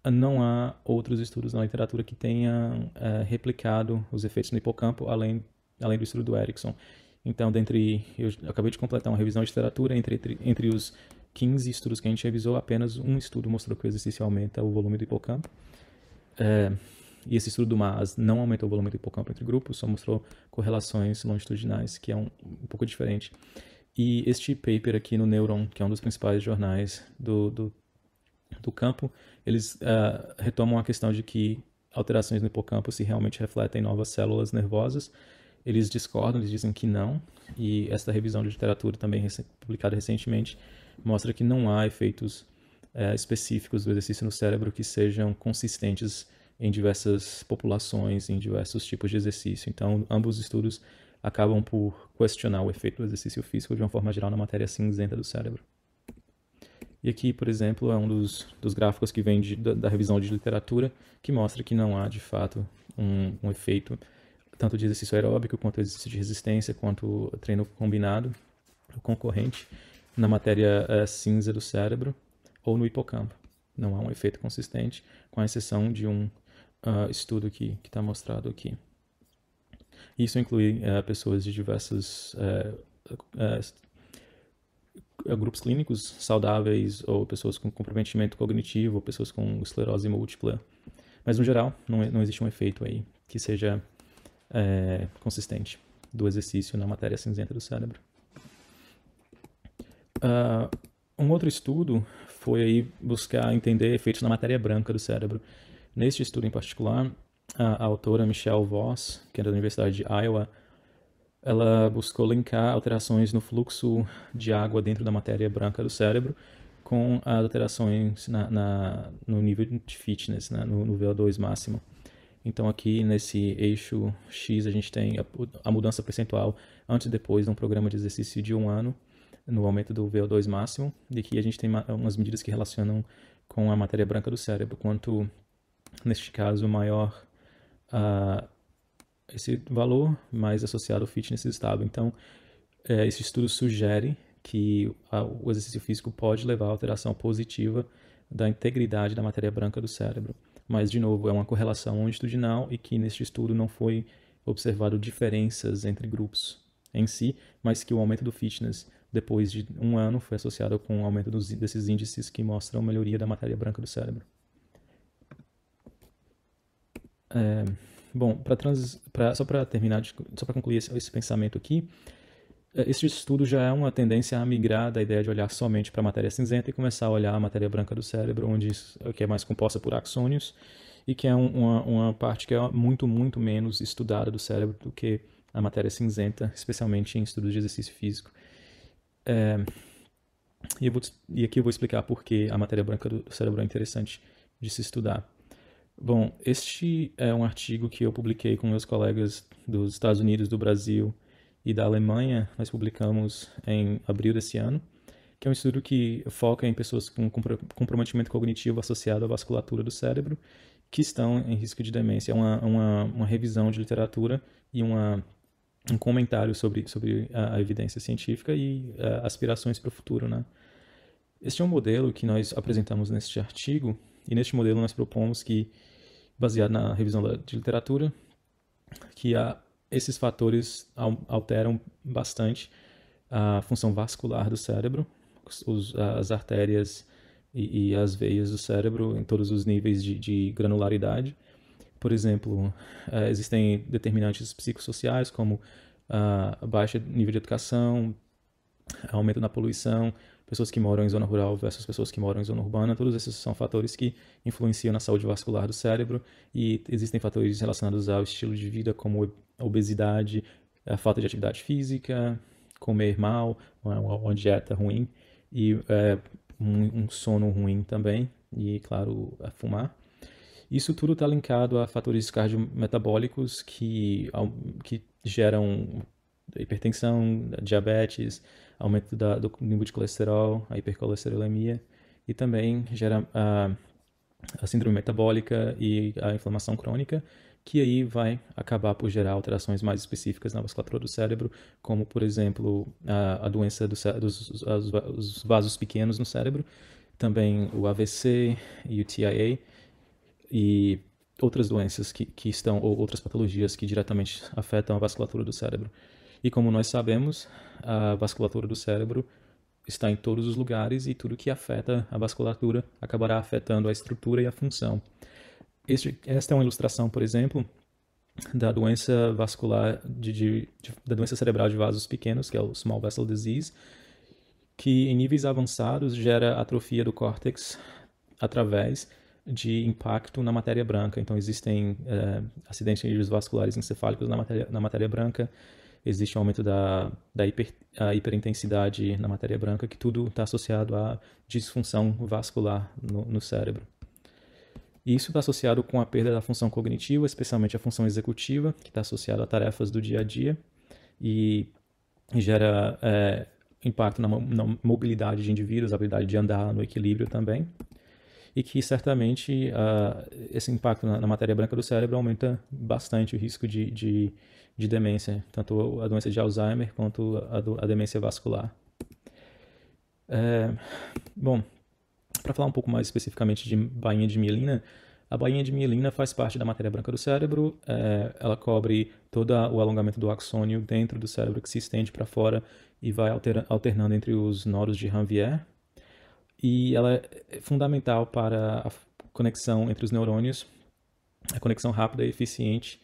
não há outros estudos na literatura que tenham replicado os efeitos no hipocampo, além do estudo do Erickson. Então, eu acabei de completar uma revisão de literatura, entre os 15 estudos que a gente revisou, apenas um estudo mostrou que o exercício aumenta o volume do hipocampo. E esse estudo do Maas não aumentou o volume do hipocampo entre grupos, só mostrou correlações longitudinais, que é um pouco diferente. E este paper aqui no Neuron, que é um dos principais jornais do campo, eles retomam a questão de que alterações no hipocampo se realmente refletem em novas células nervosas. Eles discordam, eles dizem que não, e esta revisão de literatura, também publicada recentemente, mostra que não há efeitos específicos do exercício no cérebro que sejam consistentes em diversas populações, em diversos tipos de exercício. Então, ambos os estudos acabam por questionar o efeito do exercício físico de uma forma geral na matéria cinzenta do cérebro. E aqui, por exemplo, é um dos gráficos que vem da revisão de literatura, que mostra que não há, de fato, um efeito tanto de exercício aeróbico, quanto exercício de resistência, quanto treino combinado, concorrente, na matéria cinza do cérebro ou no hipocampo. Não há um efeito consistente, com exceção de um estudo que está mostrado aqui. Isso inclui pessoas de diversas grupos clínicos saudáveis, ou pessoas com comprometimento cognitivo, ou pessoas com esclerose múltipla. Mas, no geral, não existe um efeito aí que seja consistente do exercício na matéria cinzenta do cérebro. Um outro estudo foi aí buscar entender efeitos na matéria branca do cérebro. Neste estudo em particular, a autora Michelle Voss, que é da Universidade de Iowa, ela buscou linkar alterações no fluxo de água dentro da matéria branca do cérebro com as alterações no nível de fitness, né, no VO2 máximo. Então aqui nesse eixo X a gente tem a mudança percentual antes e depois de um programa de exercício de 1 ano no aumento do VO2 máximo. E aqui a gente tem umas medidas que relacionam com a matéria branca do cérebro, quanto neste caso maior esse valor, mais associado ao fitness estável. Então esse estudo sugere que o exercício físico pode levar a alteração positiva da integridade da matéria branca do cérebro. Mas, de novo, é uma correlação longitudinal e que neste estudo não foi observado diferenças entre grupos em si, mas que o aumento do fitness depois de 1 ano foi associado com o aumento desses índices que mostram melhoria da matéria branca do cérebro. Bom, só para terminar, só para concluir esse pensamento aqui, esse estudo já é uma tendência a migrar da ideia de olhar somente para a matéria cinzenta e começar a olhar a matéria branca do cérebro, que é mais composta por axônios e que é uma parte que é muito, muito menos estudada do cérebro do que a matéria cinzenta, especialmente em estudos de exercício físico. E aqui eu vou explicar por que a matéria branca do cérebro é interessante de se estudar. Bom, este é um artigo que eu publiquei com meus colegas dos Estados Unidos, do Brasil e da Alemanha. Nós publicamos em abril desse ano, que é um estudo que foca em pessoas com comprometimento cognitivo associado à vasculatura do cérebro que estão em risco de demência. É uma revisão de literatura e um comentário sobre a evidência científica e aspirações para o futuro, né? Este é um modelo que nós apresentamos neste artigo, e neste modelo nós propomos que, baseado na revisão de literatura, que esses fatores alteram bastante a função vascular do cérebro, as artérias e as veias do cérebro em todos os níveis de granularidade. Por exemplo, existem determinantes psicossociais, como baixo nível de educação, aumento na poluição, pessoas que moram em zona rural versus pessoas que moram em zona urbana. Todos esses são fatores que influenciam na saúde vascular do cérebro, e existem fatores relacionados ao estilo de vida, como a obesidade, a falta de atividade física, comer mal, uma dieta ruim, e um sono ruim também, e, claro, fumar. Isso tudo está linkado a fatores cardiometabólicos que geram hipertensão, diabetes, aumento do nível de colesterol, a hipercolesterolemia, e também gera a síndrome metabólica e a inflamação crônica, que aí vai acabar por gerar alterações mais específicas na vasculatura do cérebro, como, por exemplo, a doença dos vasos pequenos no cérebro, também o AVC e o TIA, e outras doenças ou outras patologias que diretamente afetam a vasculatura do cérebro. E como nós sabemos, a vasculatura do cérebro está em todos os lugares, e tudo que afeta a vasculatura acabará afetando a estrutura e a função. Esta é uma ilustração, por exemplo, da doença vascular, da doença cerebral de vasos pequenos, que é o Small Vessel Disease, que em níveis avançados gera atrofia do córtex através de impacto na matéria branca. Então existem acidentes vasculares encefálicos na matéria branca, existe um aumento da hiperintensidade na matéria branca, que tudo está associado à disfunção vascular no cérebro. E isso está associado com a perda da função cognitiva, especialmente a função executiva, que está associada a tarefas do dia a dia, e gera impacto na mobilidade de indivíduos, a habilidade de andar no equilíbrio também, e que certamente esse impacto na matéria branca do cérebro aumenta bastante o risco de demência, tanto a doença de Alzheimer quanto a demência vascular. Bom, para falar um pouco mais especificamente de bainha de mielina, A bainha de mielina faz parte da matéria branca do cérebro, ela cobre todo o alongamento do axônio dentro do cérebro que se estende para fora e vai alternando entre os nodos de Ranvier. E ela é fundamental para a conexão entre os neurônios, a conexão rápida e eficiente.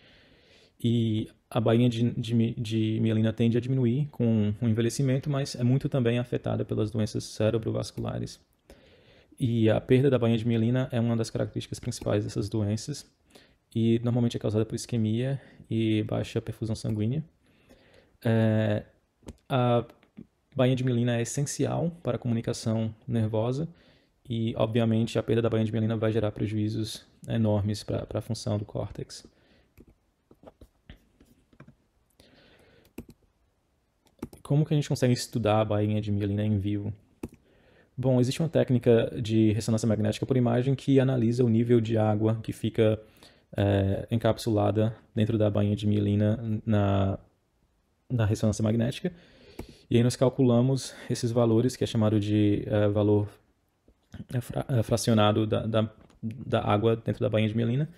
E a bainha de mielina tende a diminuir com o envelhecimento, mas é muito também afetada pelas doenças cerebrovasculares. E a perda da bainha de mielina é uma das características principais dessas doenças e normalmente é causada por isquemia e baixa perfusão sanguínea. A bainha de mielina é essencial para a comunicação nervosa e, obviamente, a perda da bainha de mielina vai gerar prejuízos enormes para a função do córtex. Como que a gente consegue estudar a bainha de mielina em vivo? Bom, existe uma técnica de ressonância magnética por imagem que analisa o nível de água que fica encapsulada dentro da bainha de mielina na ressonância magnética. E aí nós calculamos esses valores, que é chamado de valor fracionado da água dentro da bainha de mielina.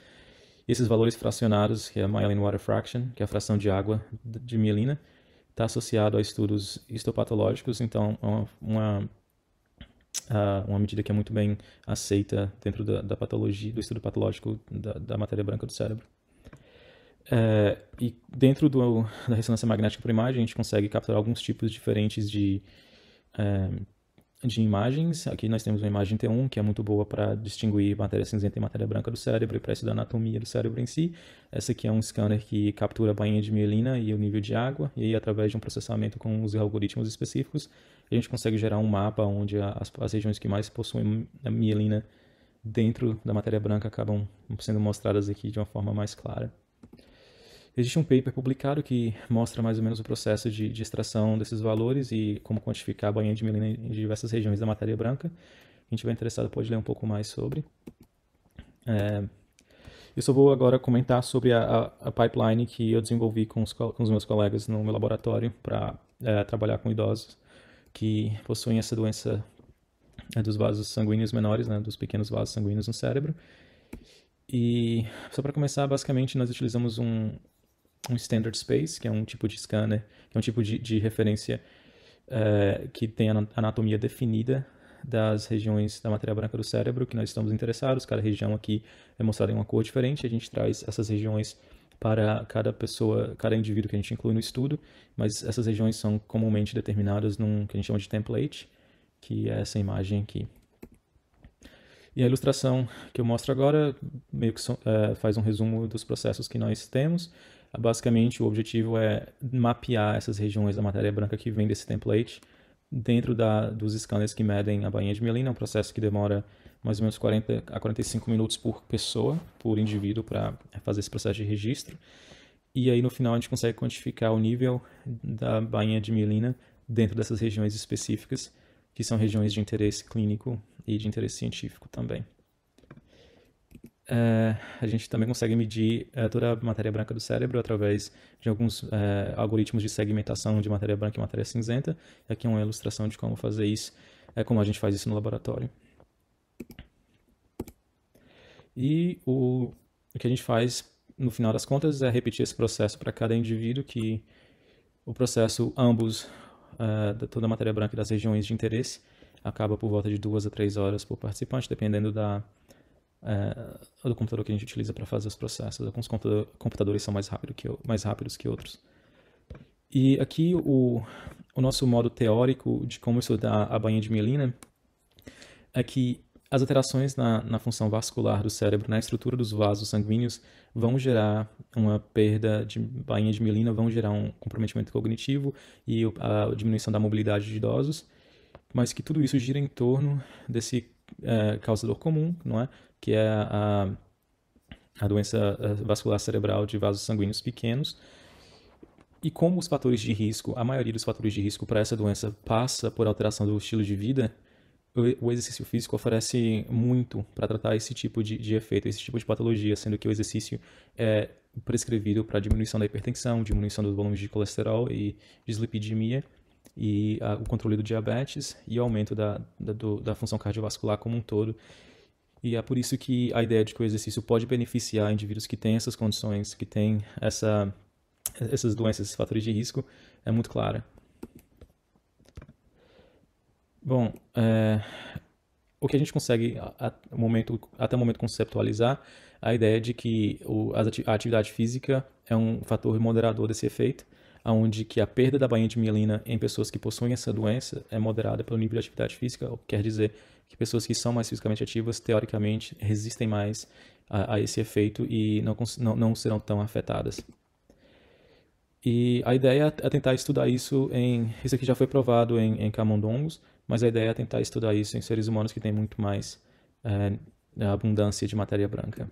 E esses valores fracionados, que é a myelin water fraction, que é a fração de água de mielina, está associado a estudos histopatológicos, então uma medida que é muito bem aceita dentro da patologia, do estudo patológico da matéria branca do cérebro. E dentro da ressonância magnética por imagem, a gente consegue capturar alguns tipos diferentes de imagens. Aqui nós temos uma imagem T1, que é muito boa para distinguir matéria cinzenta e matéria branca do cérebro e para estudar a anatomia do cérebro em si. Essa aqui é um scanner que captura a bainha de mielina e o nível de água, e aí através de um processamento com os algoritmos específicos, a gente consegue gerar um mapa onde as regiões que mais possuem a mielina dentro da matéria branca acabam sendo mostradas aqui de uma forma mais clara. Existe um paper publicado que mostra mais ou menos o processo de extração desses valores e como quantificar a bainha de mielina em diversas regiões da matéria branca. Quem estiver interessado pode ler um pouco mais sobre. Eu só vou agora comentar sobre a pipeline que eu desenvolvi com os meus colegas no meu laboratório para trabalhar com idosos que possuem essa doença dos vasos sanguíneos menores, né, dos pequenos vasos sanguíneos no cérebro. E só para começar, basicamente nós utilizamos um standard space, que é um tipo de scanner, que é um tipo de referência que tem a anatomia definida das regiões da matéria branca do cérebro que nós estamos interessados. Cada região aqui é mostrada em uma cor diferente. A gente traz essas regiões para cada pessoa, cada indivíduo que a gente inclui no estudo, mas essas regiões são comumente determinadas num que a gente chama de template, que é essa imagem aqui. E a ilustração que eu mostro agora meio que faz um resumo dos processos que nós temos. Basicamente, o objetivo é mapear essas regiões da matéria branca que vem desse template dentro dos scanners que medem a bainha de mielina. É um processo que demora mais ou menos 40 a 45 minutos por pessoa, por indivíduo, para fazer esse processo de registro. E aí, no final, a gente consegue quantificar o nível da bainha de mielina dentro dessas regiões específicas, que são regiões de interesse clínico e de interesse científico também. A gente também consegue medir toda a matéria branca do cérebro através de alguns algoritmos de segmentação de matéria branca e matéria cinzenta. Aqui é uma ilustração de como fazer isso, como a gente faz isso no laboratório. E o que a gente faz, no final das contas, é repetir esse processo para cada indivíduo, que o processo, ambos, toda a matéria branca e das regiões de interesse, acaba por volta de 2 a 3 horas por participante, dependendo do computador que a gente utiliza para fazer os processos. Alguns computadores são mais rápidos que outros. E aqui o nosso modo teórico de como estudar a bainha de mielina é que as alterações na função vascular do cérebro, na estrutura dos vasos sanguíneos, vão gerar uma perda de bainha de mielina, vão gerar um comprometimento cognitivo e a diminuição da mobilidade de idosos, mas que tudo isso gira em torno desse causador comum, não é? Que é a doença vascular cerebral de vasos sanguíneos pequenos. E como os fatores de risco, a maioria dos fatores de risco para essa doença passa por alteração do estilo de vida, o exercício físico oferece muito para tratar esse tipo de efeito, esse tipo de patologia, sendo que o exercício é prescrevido para diminuição da hipertensão, diminuição dos volumes de colesterol e dislipidemia, e o controle do diabetes e o aumento da função cardiovascular como um todo. E é por isso que a ideia de que o exercício pode beneficiar indivíduos que têm essas condições, que têm essas doenças, esses fatores de risco, é muito clara. Bom, o que a gente consegue até o momento conceptualizar a ideia de que a atividade física é um fator moderador desse efeito, onde que a perda da bainha de mielina em pessoas que possuem essa doença é moderada pelo nível de atividade física, o que quer dizer que pessoas que são mais fisicamente ativas, teoricamente, resistem mais a esse efeito e não serão tão afetadas. E a ideia é tentar estudar isso isso aqui já foi provado em camundongos, mas a ideia é tentar estudar isso em seres humanos que têm muito mais abundância de matéria branca.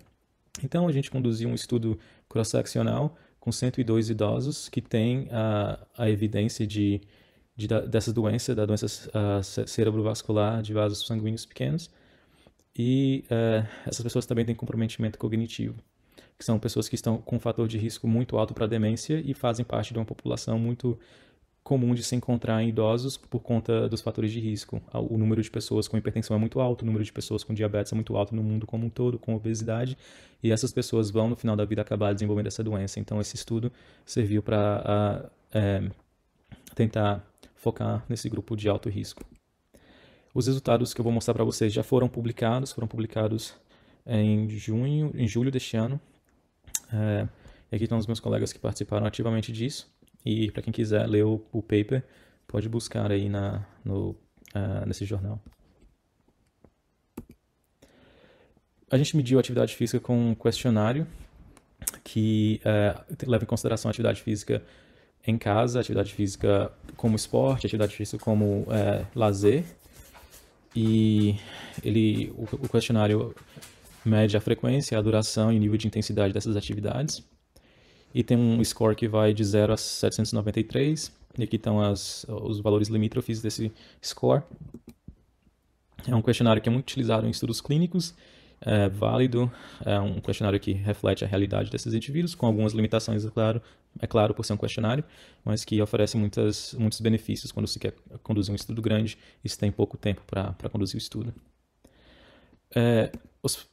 Então a gente conduziu um estudo cross-seccional com 102 idosos que têm a evidência dessa doença, da doença cerebrovascular de vasos sanguíneos pequenos, e essas pessoas também têm comprometimento cognitivo, que são pessoas que estão com um fator de risco muito alto para demência e fazem parte de uma população muito comum de se encontrar em idosos por conta dos fatores de risco. O número de pessoas com hipertensão é muito alto, o número de pessoas com diabetes é muito alto no mundo como um todo, com obesidade, e essas pessoas vão, no final da vida, acabar desenvolvendo essa doença. Então, esse estudo serviu para tentar focar nesse grupo de alto risco. Os resultados que eu vou mostrar para vocês já foram publicados em julho deste ano. E aqui estão os meus colegas que participaram ativamente disso. E para quem quiser ler o paper, pode buscar aí nesse jornal. A gente mediu a atividade física com um questionário que leva em consideração a atividade física em casa, atividade física como esporte, atividade física como lazer. E o questionário mede a frequência, a duração e o nível de intensidade dessas atividades. E tem um score que vai de 0 a 793. E aqui estão os valores limítrofes desse score. É um questionário que é muito utilizado em estudos clínicos, é válido, é um questionário que reflete a realidade desses indivíduos, com algumas limitações, é claro, por ser um questionário, mas que oferece muitos benefícios quando se quer conduzir um estudo grande e se tem pouco tempo para conduzir o estudo.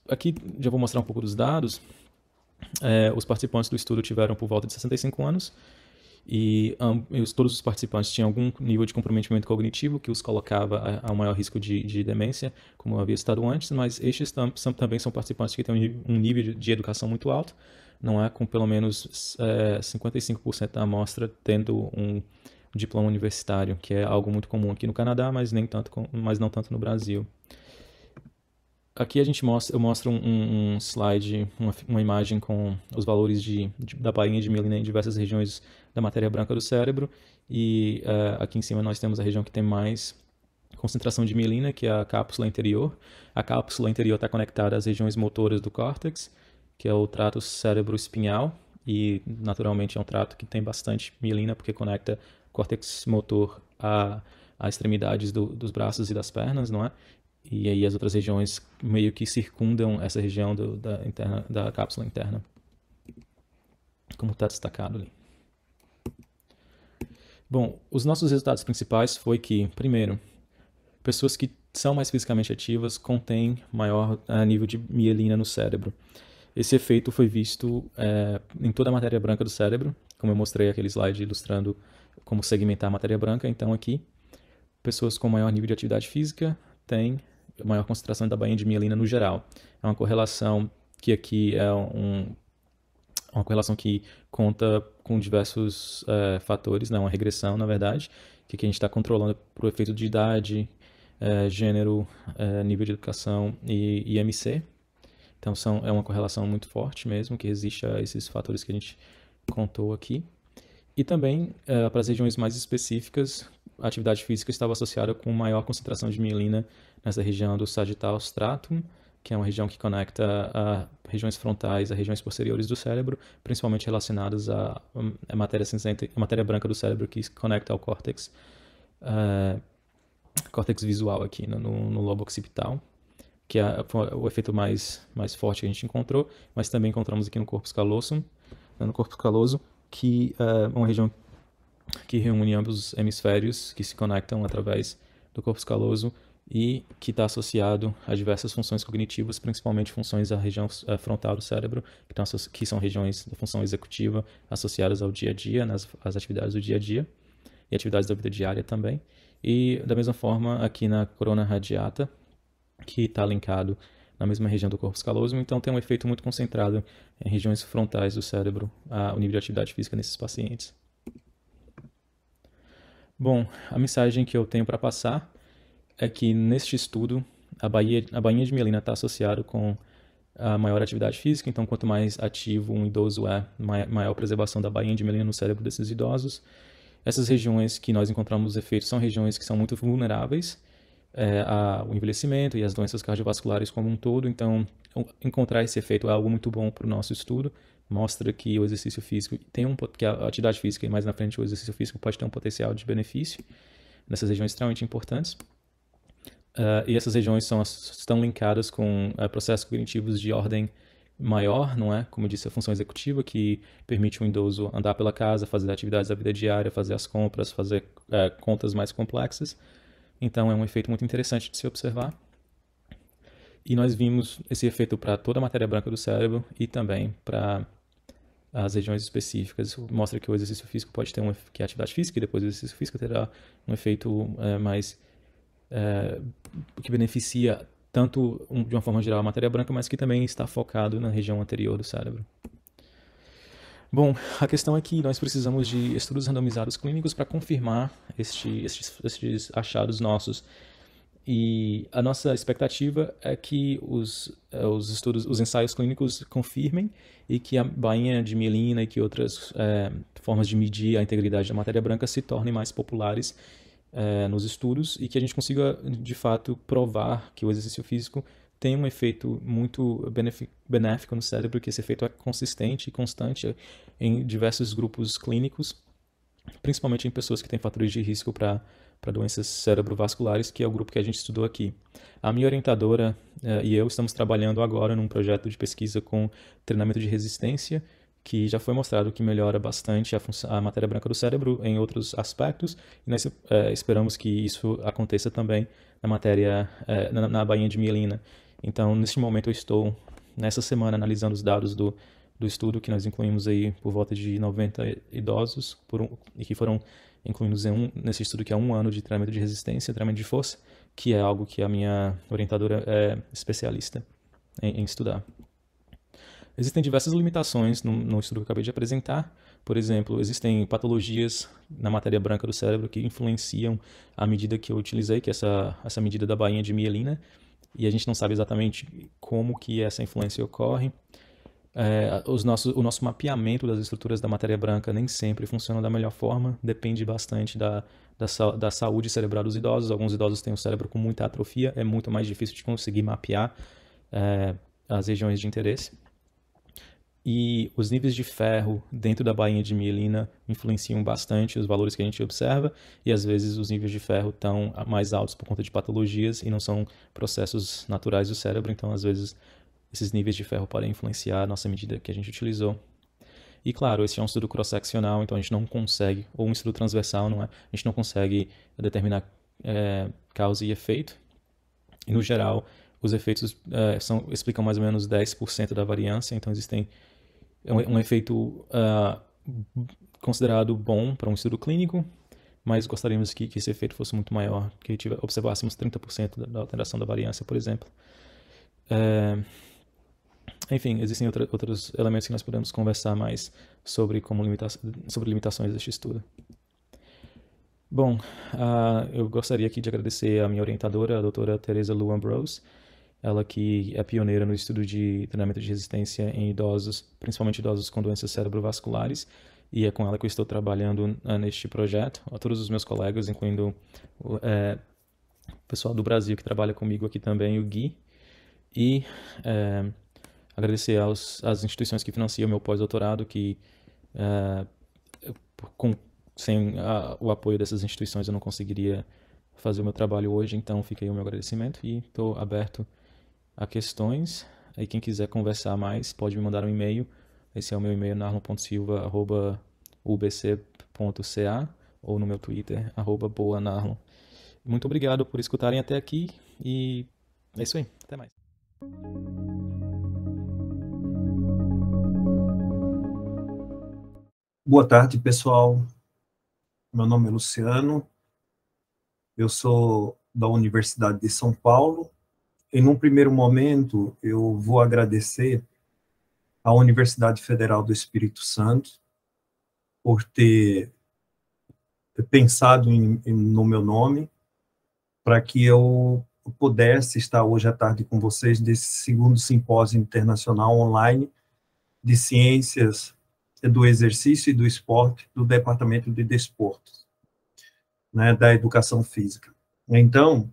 Aqui já vou mostrar um pouco dos dados. Os participantes do estudo tiveram por volta de 65 anos e todos os participantes tinham algum nível de comprometimento cognitivo que os colocava a um maior risco de demência, como eu havia citado antes, mas estes também são participantes que têm um nível de educação muito alto, não é, com pelo menos 55% da amostra tendo um diploma universitário, que é algo muito comum aqui no Canadá, mas não tanto no Brasil. Aqui eu mostro um slide, uma imagem com os valores da bainha de mielina em diversas regiões da matéria branca do cérebro. E aqui em cima nós temos a região que tem mais concentração de mielina, que é a cápsula interior. A cápsula interior está conectada às regiões motoras do córtex, que é o trato cérebro-espinhal. E, naturalmente, é um trato que tem bastante mielina, porque conecta o córtex motor a extremidades dos braços e das pernas, não é? E aí as outras regiões meio que circundam essa região da cápsula interna, como está destacado ali. Bom, os nossos resultados principais foi que, primeiro, pessoas que são mais fisicamente ativas contêm maior nível de mielina no cérebro. Esse efeito foi visto em toda a matéria branca do cérebro, como eu mostrei aquele slide ilustrando como segmentar a matéria branca. Então aqui, pessoas com maior nível de atividade física têm maior concentração da bainha de mielina no geral. É uma correlação que aqui é uma correlação que conta com diversos fatores, né? Uma regressão, na verdade, que aqui a gente está controlando por efeito de idade, gênero, nível de educação e IMC. Então é uma correlação muito forte mesmo, que resiste a esses fatores que a gente contou aqui. E também, para as regiões mais específicas, a atividade física estava associada com maior concentração de mielina nessa região do sagittal stratum, que é uma região que conecta a regiões frontais a regiões posteriores do cérebro, principalmente relacionadas à matéria cinzenta, a matéria branca do cérebro que se conecta ao córtex visual aqui no lobo occipital, que é o efeito mais forte que a gente encontrou, mas também encontramos aqui no corpus callosum, que é uma região que reúne ambos os hemisférios que se conectam através do corpus callosum e que está associado a diversas funções cognitivas, principalmente funções da região frontal do cérebro, que são regiões da função executiva associadas ao dia a dia, às atividades do dia a dia e atividades da vida diária também. E da mesma forma aqui na corona radiata, que está linkado na mesma região do corpo callosum, então tem um efeito muito concentrado em regiões frontais do cérebro, o nível de atividade física nesses pacientes. Bom, a mensagem que eu tenho para passar é que neste estudo a bainha de mielina está associada com a maior atividade física, então quanto mais ativo um idoso é, maior a preservação da bainha de mielina no cérebro desses idosos. Essas regiões que nós encontramos efeitos são regiões que são muito vulneráveis ao envelhecimento e às doenças cardiovasculares como um todo, então encontrar esse efeito é algo muito bom para o nosso estudo, mostra que o exercício físico que a atividade física e mais na frente o exercício físico pode ter um potencial de benefício nessas regiões extremamente importantes. E essas regiões estão linkadas com processos cognitivos de ordem maior, não é? Como eu disse, a função executiva, que permite um idoso andar pela casa, fazer atividades da vida diária, fazer as compras, fazer contas mais complexas. Então é um efeito muito interessante de se observar. E nós vimos esse efeito para toda a matéria branca do cérebro e também para as regiões específicas. Mostra que o exercício físico pode ter que a atividade física e depois o exercício físico terá um efeito mais que beneficia tanto de uma forma geral a matéria branca, mas que também está focado na região anterior do cérebro. Bom, a questão é que nós precisamos de estudos randomizados clínicos para confirmar estes achados nossos. E a nossa expectativa é que os ensaios clínicos confirmem e que a bainha de mielina e que outras formas de medir a integridade da matéria branca se tornem mais populares nos estudos e que a gente consiga, de fato, provar que o exercício físico tem um efeito muito benéfico no cérebro, que esse efeito é consistente e constante em diversos grupos clínicos, principalmente em pessoas que têm fatores de risco para doenças cerebrovasculares, que é o grupo que a gente estudou aqui. A minha orientadora e eu estamos trabalhando agora num projeto de pesquisa com treinamento de resistência, que já foi mostrado que melhora bastante a matéria branca do cérebro em outros aspectos, e nós esperamos que isso aconteça também na bainha de mielina. Então, neste momento, eu estou, nessa semana, analisando os dados do estudo, que nós incluímos aí por volta de 90 idosos, e que foram incluídos nesse estudo que é 1 ano de treinamento de resistência, treinamento de força, que é algo que a minha orientadora é especialista em estudar. Existem diversas limitações no estudo que eu acabei de apresentar. Por exemplo, existem patologias na matéria branca do cérebro que influenciam a medida que eu utilizei, que é essa medida da bainha de mielina, e a gente não sabe exatamente como que essa influência ocorre. O nosso mapeamento das estruturas da matéria branca nem sempre funciona da melhor forma, depende bastante da saúde cerebral dos idosos. Alguns idosos têm o cérebro com muita atrofia, é muito mais difícil de conseguir mapear as regiões de interesse. E os níveis de ferro dentro da bainha de mielina influenciam bastante os valores que a gente observa, e às vezes os níveis de ferro estão mais altos por conta de patologias e não são processos naturais do cérebro, então às vezes esses níveis de ferro podem influenciar a nossa medida que a gente utilizou. E claro, esse é um estudo cross-seccional, então a gente não consegue, ou um estudo transversal, não é? A gente não consegue determinar causa e efeito. E no geral, os efeitos explicam mais ou menos 10% da variância, então existem um efeito considerado bom para um estudo clínico, mas gostaríamos que esse efeito fosse muito maior, que observássemos 30% da alteração da variância, por exemplo. Enfim, existem outros elementos que nós podemos conversar mais sobre limitações deste estudo. Bom, eu gostaria aqui de agradecer a minha orientadora, a doutora Teresa Lu Ambrose, ela que é pioneira no estudo de treinamento de resistência em idosos, principalmente idosos com doenças cerebrovasculares, e é com ela que eu estou trabalhando neste projeto. A todos os meus colegas, incluindo o pessoal do Brasil que trabalha comigo aqui também, o Gui, e agradecer às instituições que financiam o meu pós-doutorado, que sem o apoio dessas instituições eu não conseguiria fazer o meu trabalho hoje, então fica aí o meu agradecimento e estou aberto a questões. Aí quem quiser conversar mais pode me mandar um e-mail. Esse é o meu e-mail, narlon.silva@ubc.ca, ou no meu Twitter, @boanarlon. Muito obrigado por escutarem até aqui e é isso aí. Até mais. Boa tarde, pessoal. Meu nome é Luciano. Eu sou da Universidade de São Paulo. E, num primeiro momento, eu vou agradecer à Universidade Federal do Espírito Santo por ter pensado no meu nome, para que eu pudesse estar hoje à tarde com vocês nesse segundo simpósio internacional online de ciências do exercício e do esporte do Departamento de Desportos, né, da Educação Física. Então,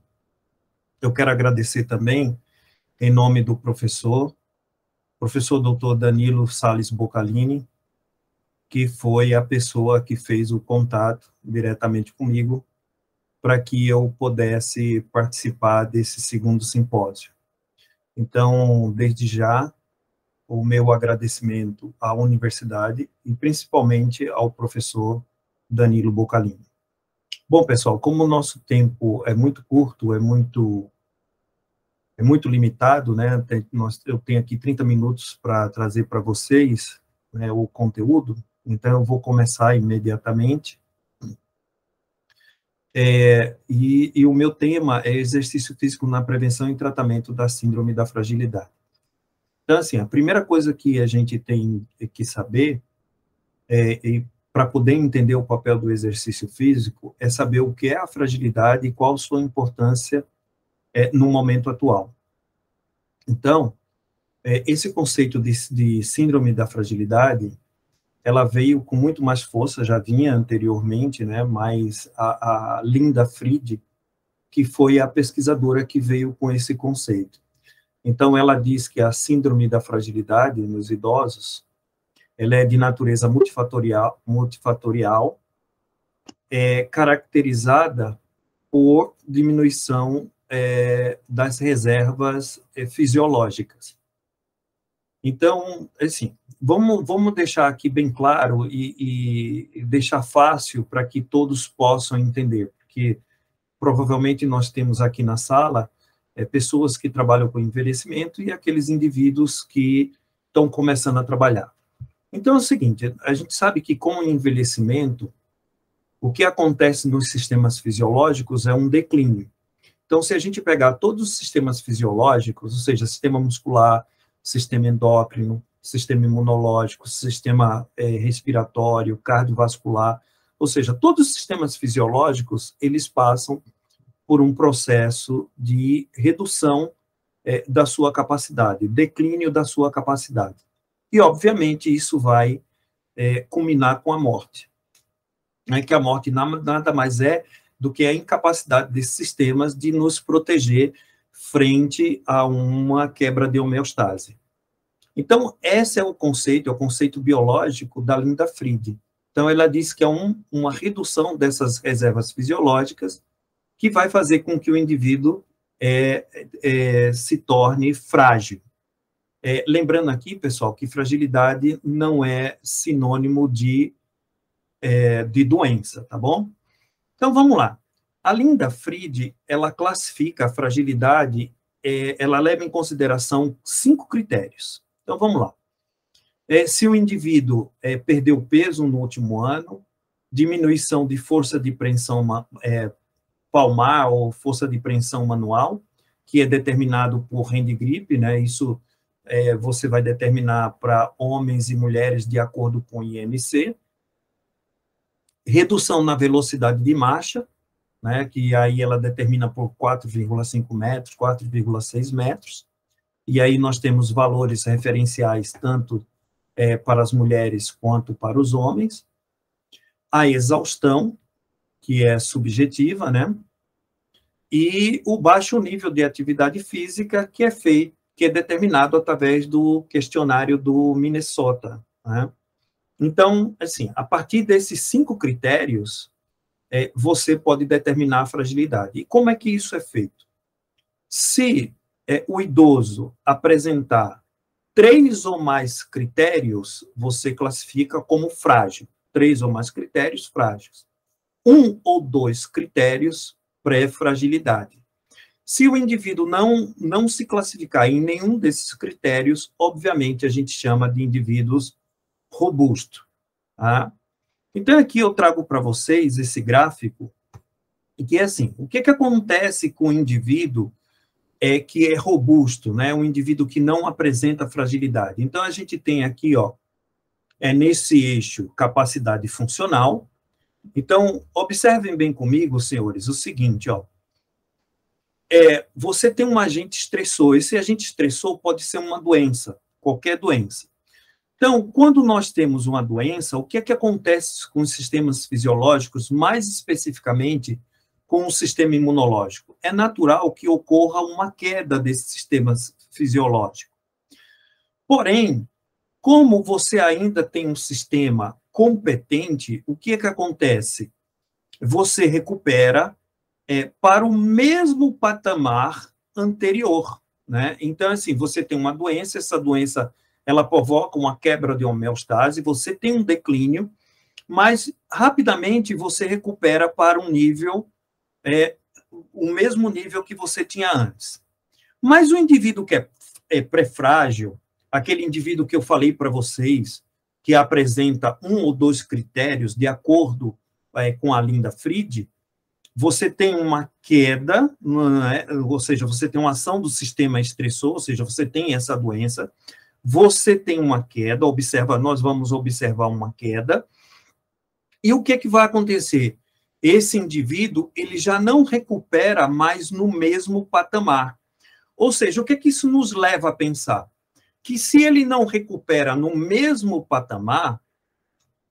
eu quero agradecer também, em nome do professor doutor Danilo Sales Boccalini, que foi a pessoa que fez o contato diretamente comigo para que eu pudesse participar desse segundo simpósio. Então, desde já, o meu agradecimento à universidade e principalmente ao professor Danilo Boccalini. Bom, pessoal, como o nosso tempo é muito curto, é muito limitado, né? Eu tenho aqui 30 minutos para trazer para vocês, né, o conteúdo, então eu vou começar imediatamente. E o meu tema é exercício físico na prevenção e tratamento da síndrome da fragilidade. Então, assim, a primeira coisa que a gente tem que saber, para poder entender o papel do exercício físico, é saber o que é a fragilidade e qual sua importância no momento atual. Então, esse conceito de síndrome da fragilidade, ela veio com muito mais força, já vinha anteriormente, né, mas a Linda Fried, que foi a pesquisadora que veio com esse conceito. Então, ela diz que a síndrome da fragilidade nos idosos, ela é de natureza multifatorial, caracterizada por diminuição das reservas fisiológicas. Então, assim, vamos deixar aqui bem claro e deixar fácil para que todos possam entender, porque provavelmente nós temos aqui na sala pessoas que trabalham com envelhecimento e aqueles indivíduos que estão começando a trabalhar. Então, é o seguinte, a gente sabe que com o envelhecimento, o que acontece nos sistemas fisiológicos é um declínio. Então, se a gente pegar todos os sistemas fisiológicos, ou seja, sistema muscular, sistema endócrino, sistema imunológico, sistema respiratório, cardiovascular, ou seja, todos os sistemas fisiológicos, eles passam por um processo de redução da sua capacidade, declínio da sua capacidade. E, obviamente, isso vai culminar com a morte. Né, que a morte nada mais é do que a incapacidade desses sistemas de nos proteger frente a uma quebra de homeostase. Então, esse é o conceito biológico da Linda Fried. Então, ela diz que é uma redução dessas reservas fisiológicas que vai fazer com que o indivíduo se torne frágil. Lembrando aqui, pessoal, que fragilidade não é sinônimo de doença, tá bom? Então, vamos lá. A Linda Fried, ela classifica a fragilidade, ela leva em consideração 5 critérios. Então, vamos lá. Se o indivíduo perdeu peso no último ano, diminuição de força de preensão palmar ou força de preensão manual, que é determinado por Hand-Grip, né? Isso você vai determinar para homens e mulheres de acordo com o IMC. Redução na velocidade de marcha, né? Que aí ela determina por 4,5 metros, 4,6 metros. E aí nós temos valores referenciais tanto para as mulheres quanto para os homens. A exaustão, que é subjetiva, né? E o baixo nível de atividade física, que é determinado através do questionário do Minnesota, né? Então, assim, a partir desses 5 critérios, você pode determinar a fragilidade. E como é que isso é feito? Se o idoso apresentar 3 ou mais critérios, você classifica como frágil. 3 ou mais critérios, frágeis. 1 ou 2 critérios, pré-fragilidade. Se o indivíduo não se classificar em nenhum desses critérios, obviamente a gente chama de indivíduos robustos. Tá? Então, aqui eu trago para vocês esse gráfico, que é assim, o que acontece com o indivíduo que é robusto, né? Um indivíduo que não apresenta fragilidade. Então, a gente tem aqui, ó, nesse eixo, capacidade funcional. Então, observem bem comigo, senhores, o seguinte, ó, você tem um agente estressor. Esse agente estressor pode ser uma doença, qualquer doença. Então, quando nós temos uma doença, o que acontece com os sistemas fisiológicos, mais especificamente com o sistema imunológico? É natural que ocorra uma queda desse sistema fisiológico. Porém, como você ainda tem um sistema competente, o que acontece? Você recupera para o mesmo patamar anterior, né? Então, assim, você tem uma doença, essa doença, ela provoca uma quebra de homeostase, você tem um declínio, mas rapidamente você recupera para um nível, o mesmo nível que você tinha antes. Mas o indivíduo que é pré-frágil, aquele indivíduo que eu falei para vocês, que apresenta um ou dois critérios de acordo com a Linda Fried, você tem uma queda, ou seja, você tem uma ação do sistema estressor, ou seja, você tem essa doença, você tem uma queda, nós vamos observar uma queda, e o que vai acontecer? Esse indivíduo, ele já não recupera mais no mesmo patamar. Ou seja, o que isso nos leva a pensar? Que se ele não recupera no mesmo patamar,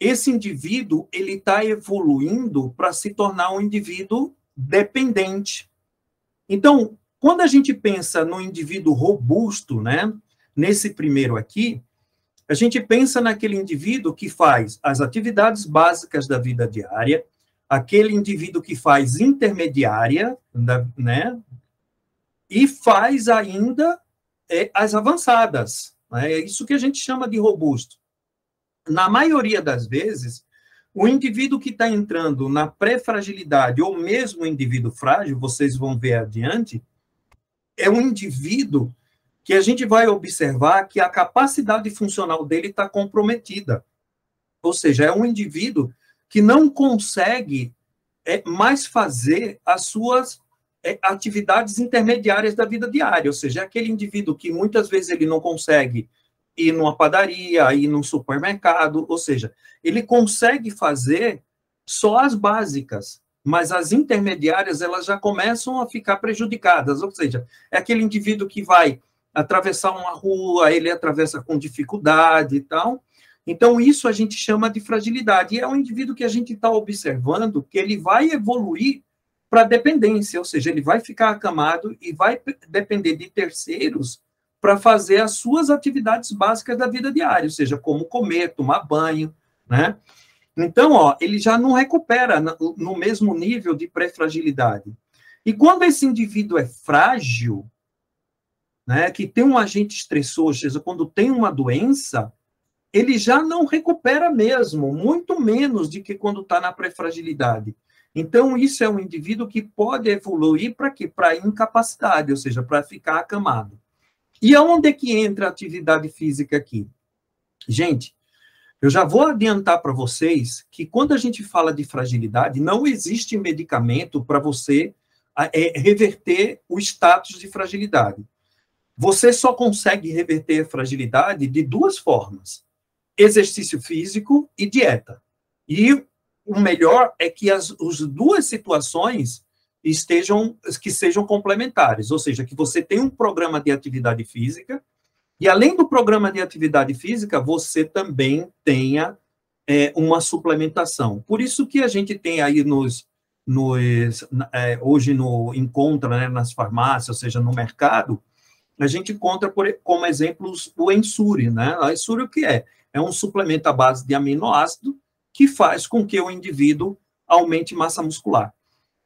esse indivíduo, ele está evoluindo para se tornar um indivíduo dependente. Então, quando a gente pensa no indivíduo robusto, né, nesse primeiro aqui, a gente pensa naquele indivíduo que faz as atividades básicas da vida diária, aquele indivíduo que faz intermediária, né, e faz ainda as avançadas. Né, é isso que a gente chama de robusto. Na maioria das vezes, o indivíduo que está entrando na pré-fragilidade, ou mesmo o indivíduo frágil, vocês vão ver adiante, é um indivíduo que a gente vai observar que a capacidade funcional dele está comprometida. Ou seja, é um indivíduo que não consegue mais fazer as suas atividades intermediárias da vida diária. Ou seja, é aquele indivíduo que muitas vezes ele não consegue ir numa padaria, ir num supermercado, ou seja, ele consegue fazer só as básicas, mas as intermediárias, elas já começam a ficar prejudicadas, ou seja, é aquele indivíduo que vai atravessar uma rua, ele atravessa com dificuldade e tal, então isso a gente chama de fragilidade, e é um indivíduo que a gente está observando que ele vai evoluir para dependência, ou seja, ele vai ficar acamado e vai depender de terceiros para fazer as suas atividades básicas da vida diária, ou seja, como comer, tomar banho, né? Então, ó, ele já não recupera no mesmo nível de pré-fragilidade. E quando esse indivíduo é frágil, né, que tem um agente estressor, ou seja, quando tem uma doença, ele já não recupera mesmo, muito menos do que quando está na pré-fragilidade. Então, isso é um indivíduo que pode evoluir para quê? Para incapacidade, ou seja, para ficar acamado. E aonde é que entra a atividade física aqui? Gente, eu já vou adiantar para vocês que quando a gente fala de fragilidade, não existe medicamento para você reverter o status de fragilidade. Você só consegue reverter a fragilidade de duas formas: exercício físico e dieta. E o melhor é que as duas situações sejam complementares, ou seja, que você tem um programa de atividade física e, além do programa de atividade física, você também tenha uma suplementação. Por isso que a gente tem aí hoje encontra, né, nas farmácias, ou seja, no mercado, a gente encontra como exemplos o Ensure, né? A Ensure o que é? É um suplemento à base de aminoácido que faz com que o indivíduo aumente massa muscular.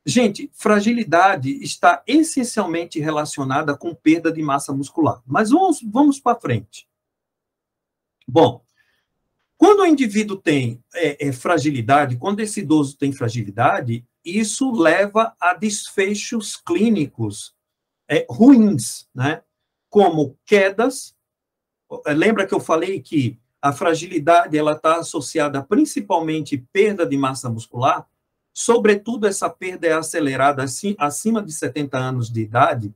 Gente, fragilidade está essencialmente relacionada com perda de massa muscular. Mas vamos para frente. Bom, Quando o indivíduo tem fragilidade, quando esse idoso tem fragilidade, isso leva a desfechos clínicos ruins, né? Como quedas. Lembra que eu falei que a fragilidade ela está associada principalmente à perda de massa muscular? Sobretudo, essa perda é acelerada acima de 70 anos de idade,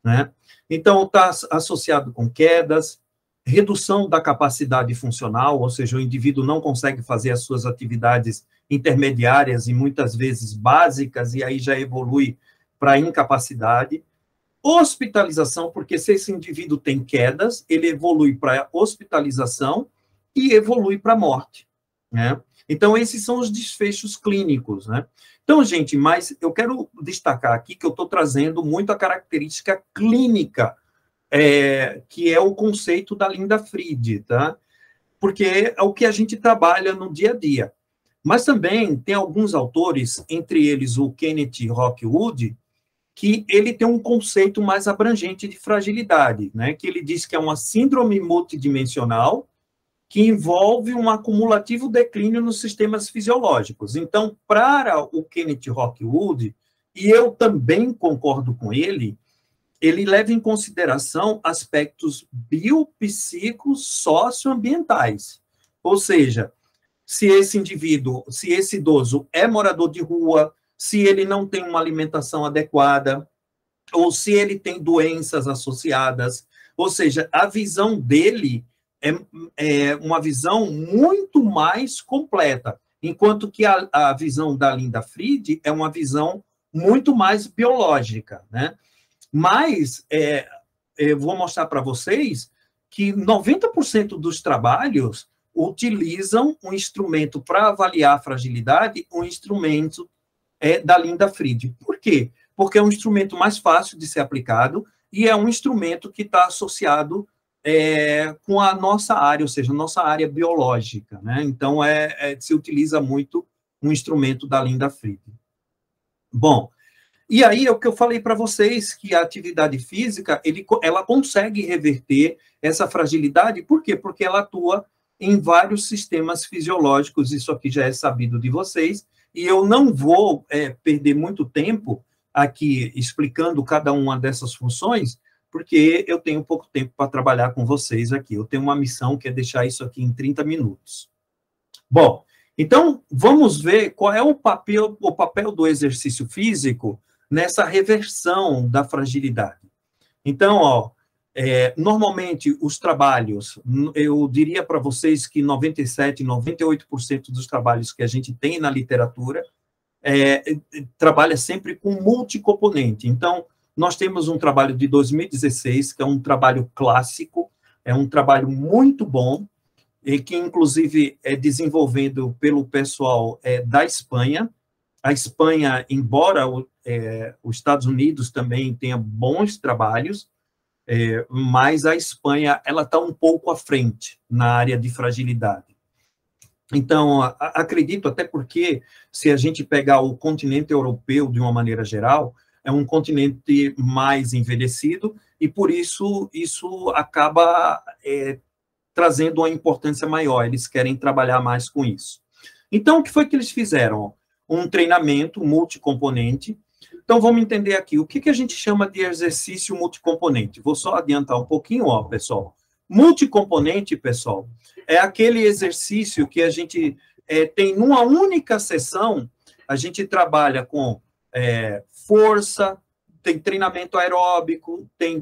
né? Então, está associado com quedas, redução da capacidade funcional, ou seja, o indivíduo não consegue fazer as suas atividades intermediárias e muitas vezes básicas, e aí já evolui para incapacidade. Hospitalização, porque se esse indivíduo tem quedas, ele evolui para hospitalização e evolui para morte, né? Então, esses são os desfechos clínicos, né? Então, gente, mas eu quero destacar aqui que eu estou trazendo muito a característica clínica, que é o conceito da Linda Fried, tá? Porque é o que a gente trabalha no dia a dia. Mas também tem alguns autores, entre eles o Kenneth Rockwood, que ele tem um conceito mais abrangente de fragilidade, né? Que ele diz que é uma síndrome multidimensional que envolve um acumulativo declínio nos sistemas fisiológicos. Então, para o Kenneth Rockwood, e eu também concordo com ele leva em consideração aspectos biopsíquicos socioambientais. Ou seja, se esse idoso é morador de rua, se ele não tem uma alimentação adequada, ou se ele tem doenças associadas, ou seja, a visão dele é uma visão muito mais completa, enquanto que a visão da Linda Fried é uma visão muito mais biológica, né? Mas eu vou mostrar para vocês que 90% dos trabalhos utilizam um instrumento para avaliar a fragilidade, um instrumento da Linda Fried. Por quê? Porque é um instrumento mais fácil de ser aplicado e é um instrumento que está associado com a nossa área, ou seja, nossa área biológica, né? Então, se utiliza muito um instrumento da Linda Fried. Bom, e aí é o que eu falei para vocês, que a atividade física, ela consegue reverter essa fragilidade, por quê? Porque ela atua em vários sistemas fisiológicos, isso aqui já é sabido de vocês, e eu não vou perder muito tempo aqui explicando cada uma dessas funções, porque eu tenho pouco tempo para trabalhar com vocês aqui. Eu tenho uma missão que é deixar isso aqui em 30 minutos. Bom, então, vamos ver qual é o papel do exercício físico nessa reversão da fragilidade. Então, normalmente, os trabalhos, eu diria para vocês que 97%, 98% dos trabalhos que a gente tem na literatura trabalha sempre com multicomponente. Então, nós temos um trabalho de 2016, que é um trabalho clássico, é um trabalho muito bom, e que, inclusive, é desenvolvido pelo pessoal da Espanha. A Espanha, embora os Estados Unidos também tenha bons trabalhos, mas a Espanha ela está um pouco à frente na área de fragilidade. Então, acredito até porque, se a gente pegar o continente europeu de uma maneira geral, é um continente mais envelhecido, e por isso acaba trazendo uma importância maior, eles querem trabalhar mais com isso. Então, o que foi que eles fizeram? Um treinamento multicomponente. Então, vamos entender aqui, o que a gente chama de exercício multicomponente? Vou só adiantar um pouquinho, pessoal. Multicomponente, pessoal, é aquele exercício que a gente tem numa única sessão, a gente trabalha com força, tem treinamento aeróbico, tem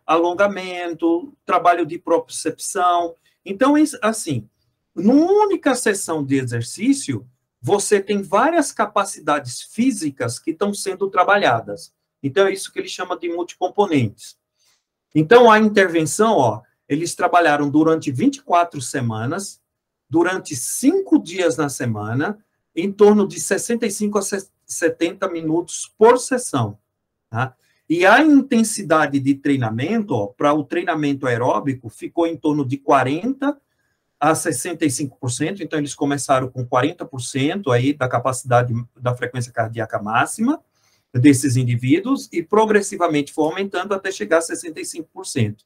alongamento, trabalho de propriocepção. Então, assim, numa única sessão de exercício, você tem várias capacidades físicas que estão sendo trabalhadas. Então, é isso que ele chama de multicomponentes. Então, a intervenção, eles trabalharam durante 24 semanas, durante 5 dias na semana, em torno de 65 a 70 minutos por sessão. Tá? E a intensidade de treinamento, para o treinamento aeróbico, ficou em torno de 40% a 65%, então eles começaram com 40% aí da capacidade da frequência cardíaca máxima desses indivíduos, e progressivamente foi aumentando até chegar a 65%.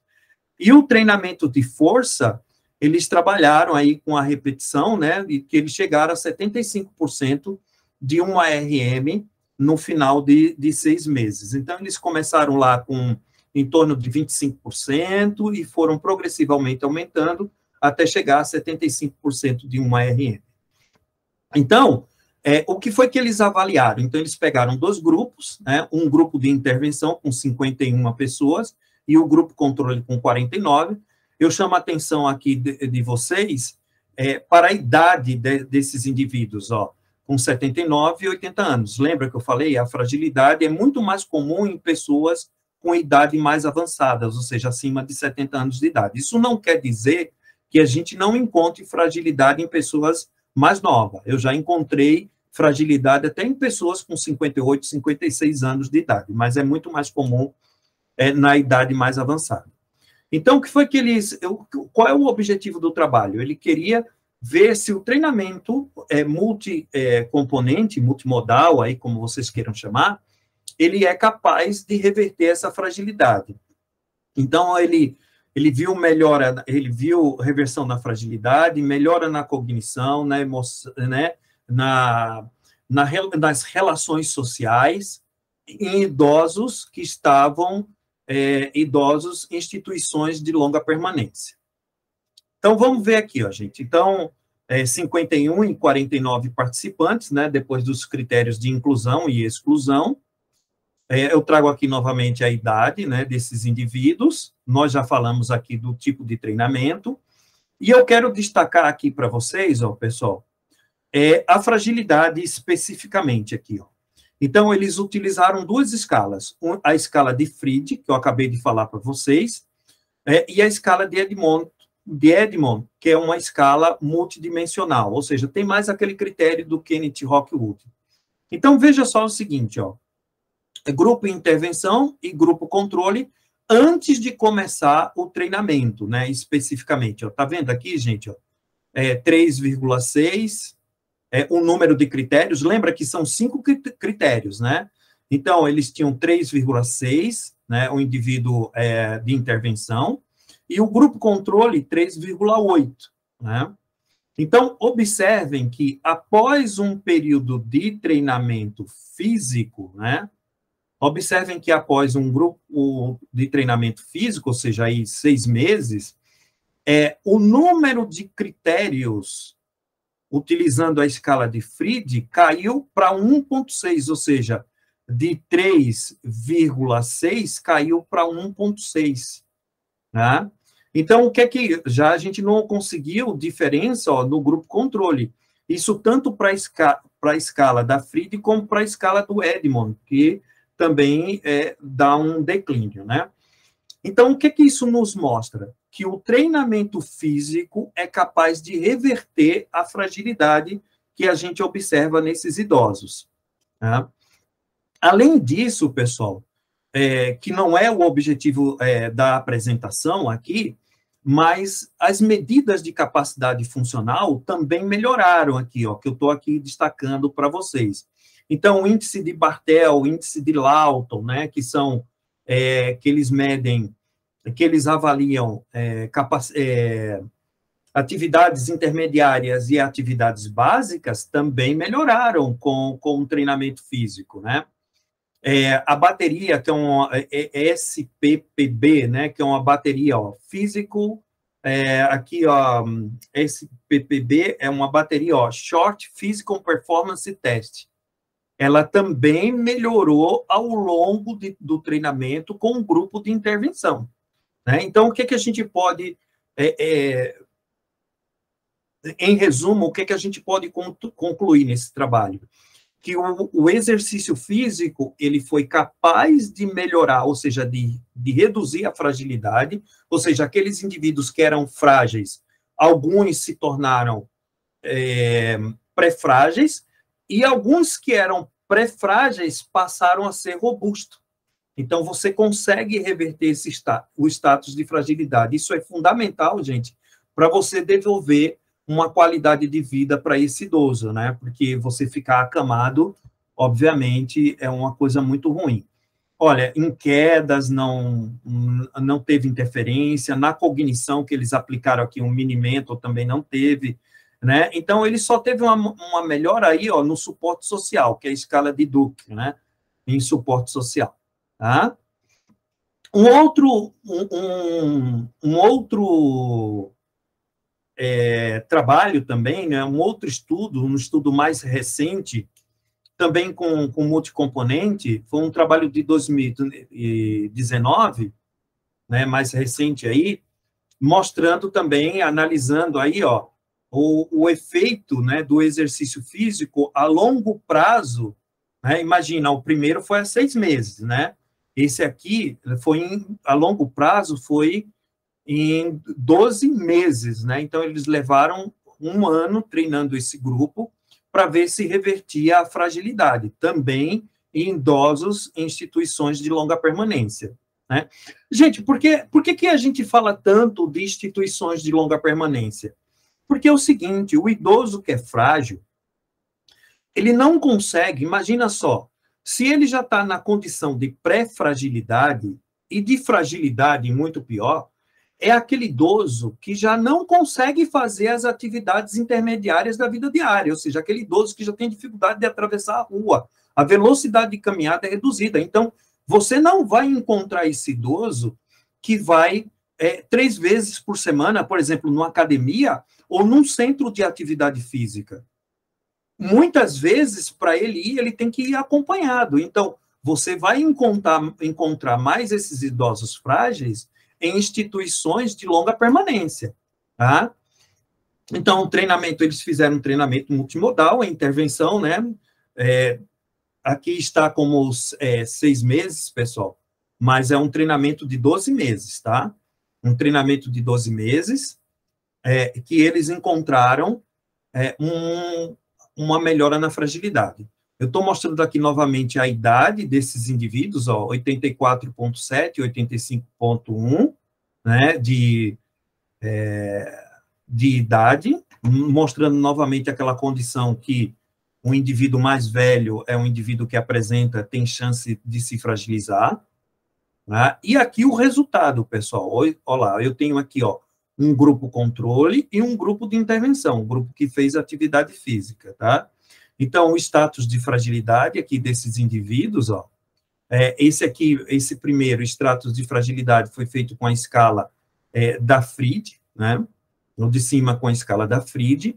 E o treinamento de força, eles trabalharam aí com a repetição, né, e que eles chegaram a 75% de um ARM no final de 6 meses. Então, eles começaram lá com em torno de 25% e foram progressivamente aumentando até chegar a 75% de um ARM. Então, o que foi que eles avaliaram? Então, eles pegaram 2 grupos, né, um grupo de intervenção com 51 pessoas e o grupo controle com 49. Eu chamo a atenção aqui de vocês para a idade desses indivíduos, ó, com 79 e 80 anos. Lembra que eu falei? A fragilidade é muito mais comum em pessoas com idade mais avançadas, ou seja, acima de 70 anos de idade. Isso não quer dizer que a gente não encontre fragilidade em pessoas mais novas. Eu já encontrei fragilidade até em pessoas com 58, 56 anos de idade, mas é muito mais comum na idade mais avançada. Então, o que foi que qual é o objetivo do trabalho? Ele queria ver se o treinamento multicomponente, multimodal, aí como vocês queiram chamar, ele é capaz de reverter essa fragilidade. Então, ele viu melhora, ele viu reversão da fragilidade, melhora na cognição, na emoção, né, nas relações sociais, em idosos que estavam idosos em instituições de longa permanência. Então, vamos ver aqui, ó, gente. Então, 51 e 49 participantes, né, depois dos critérios de inclusão e exclusão. Eu trago aqui novamente a idade, né, desses indivíduos. Nós já falamos aqui do tipo de treinamento. E eu quero destacar aqui para vocês, ó, pessoal, a fragilidade especificamente aqui, ó. Então, eles utilizaram 2 escalas, a escala de Fried, que eu acabei de falar para vocês, e a escala de Edmond, que é uma escala multidimensional, ou seja, tem mais aquele critério do Kenneth Rockwood. Então, veja só o seguinte, ó, grupo intervenção e grupo controle antes de começar o treinamento, né, especificamente, ó, tá vendo aqui, gente, ó, 3,6, o número de critérios, lembra que são 5 critérios, né? Então, eles tinham 3,6, né, o indivíduo de intervenção, e o grupo controle 3,8, né? Então, observem que após um período de treinamento físico, né, observem que após um grupo de treinamento físico, ou seja, aí 6 meses, o número de critérios utilizando a escala de Fried, caiu para 1,6, ou seja, de 3,6 caiu para 1,6, né? Então, o que é que já a gente não conseguiu diferença, ó, no grupo controle? Isso tanto para a escala da Fried como para a escala do Edmond, que também dá um declínio, né? Então, o que que isso nos mostra? Que o treinamento físico é capaz de reverter a fragilidade que a gente observa nesses idosos, né? Além disso, pessoal, que não é o objetivo da apresentação aqui, mas as medidas de capacidade funcional também melhoraram aqui, ó, que eu estou aqui destacando para vocês. Então, o índice de Bartel, o índice de Lawton, né, que são, que eles medem, que eles avaliam atividades intermediárias e atividades básicas, também melhoraram com o treinamento físico, né? A bateria, que é um SPPB, né, que é uma bateria, ó, físico, aqui, ó, SPPB é uma bateria, ó, Short Physical Performance Test. Ela também melhorou ao longo do treinamento com um grupo de intervenção, né? Então, o que que a gente pode, em resumo, o que que a gente pode concluir nesse trabalho? Que o exercício físico, ele foi capaz de melhorar, ou seja, de reduzir a fragilidade, ou seja, aqueles indivíduos que eram frágeis, alguns se tornaram pré-frágeis, e alguns que eram pré-frágeis passaram a ser robustos. Então, você consegue reverter o status de fragilidade. Isso é fundamental, gente, para você devolver uma qualidade de vida para esse idoso, né? Porque você ficar acamado, obviamente, é uma coisa muito ruim. olha, em quedas não teve interferência, na cognição que eles aplicaram aqui, um Mini-Mental também não teve, né? Então, ele só teve uma melhora aí, ó, no suporte social, que é a escala de Duke, né? Em suporte social, tá? Um outro trabalho também, né? Um outro estudo, um estudo mais recente, também com multicomponente, foi um trabalho de 2019, né, mais recente aí, mostrando também, analisando aí, ó, o efeito, né, do exercício físico a longo prazo, né, imagina, o primeiro foi há 6 meses, né, esse aqui foi a longo prazo, foi em 12 meses, né, então eles levaram 1 ano treinando esse grupo, para ver se revertia a fragilidade, também em idosos em instituições de longa permanência, né? Gente, por que a gente fala tanto de instituições de longa permanência? Porque é o seguinte, o idoso que é frágil, ele não consegue, imagina só, se ele já está na condição de pré-fragilidade e de fragilidade muito pior, é aquele idoso que já não consegue fazer as atividades intermediárias da vida diária, ou seja, aquele idoso que já tem dificuldade de atravessar a rua, a velocidade de caminhada é reduzida. Então, você não vai encontrar esse idoso que vai 3 vezes por semana, por exemplo, numa academia ou num centro de atividade física. Muitas vezes, para ele ir, ele tem que ir acompanhado. Então, você vai encontrar mais esses idosos frágeis em instituições de longa permanência, tá? Então, o treinamento, eles fizeram um treinamento multimodal, a intervenção, né? Aqui está como 6 meses, pessoal, mas é um treinamento de 12 meses, tá? Um treinamento de 12 meses, que eles encontraram uma melhora na fragilidade. Eu estou mostrando aqui novamente a idade desses indivíduos, ó, 84,7, 85,1, né, de idade, mostrando novamente aquela condição que um indivíduo mais velho é um indivíduo que tem chance de se fragilizar, né? E aqui o resultado, pessoal, olha lá, eu tenho aqui, ó, um grupo controle e um grupo de intervenção, um grupo que fez atividade física, tá? Então, o status de fragilidade aqui desses indivíduos, ó, esse primeiro status de fragilidade foi feito com a escala da Fried, né? O de cima com a escala da Fried,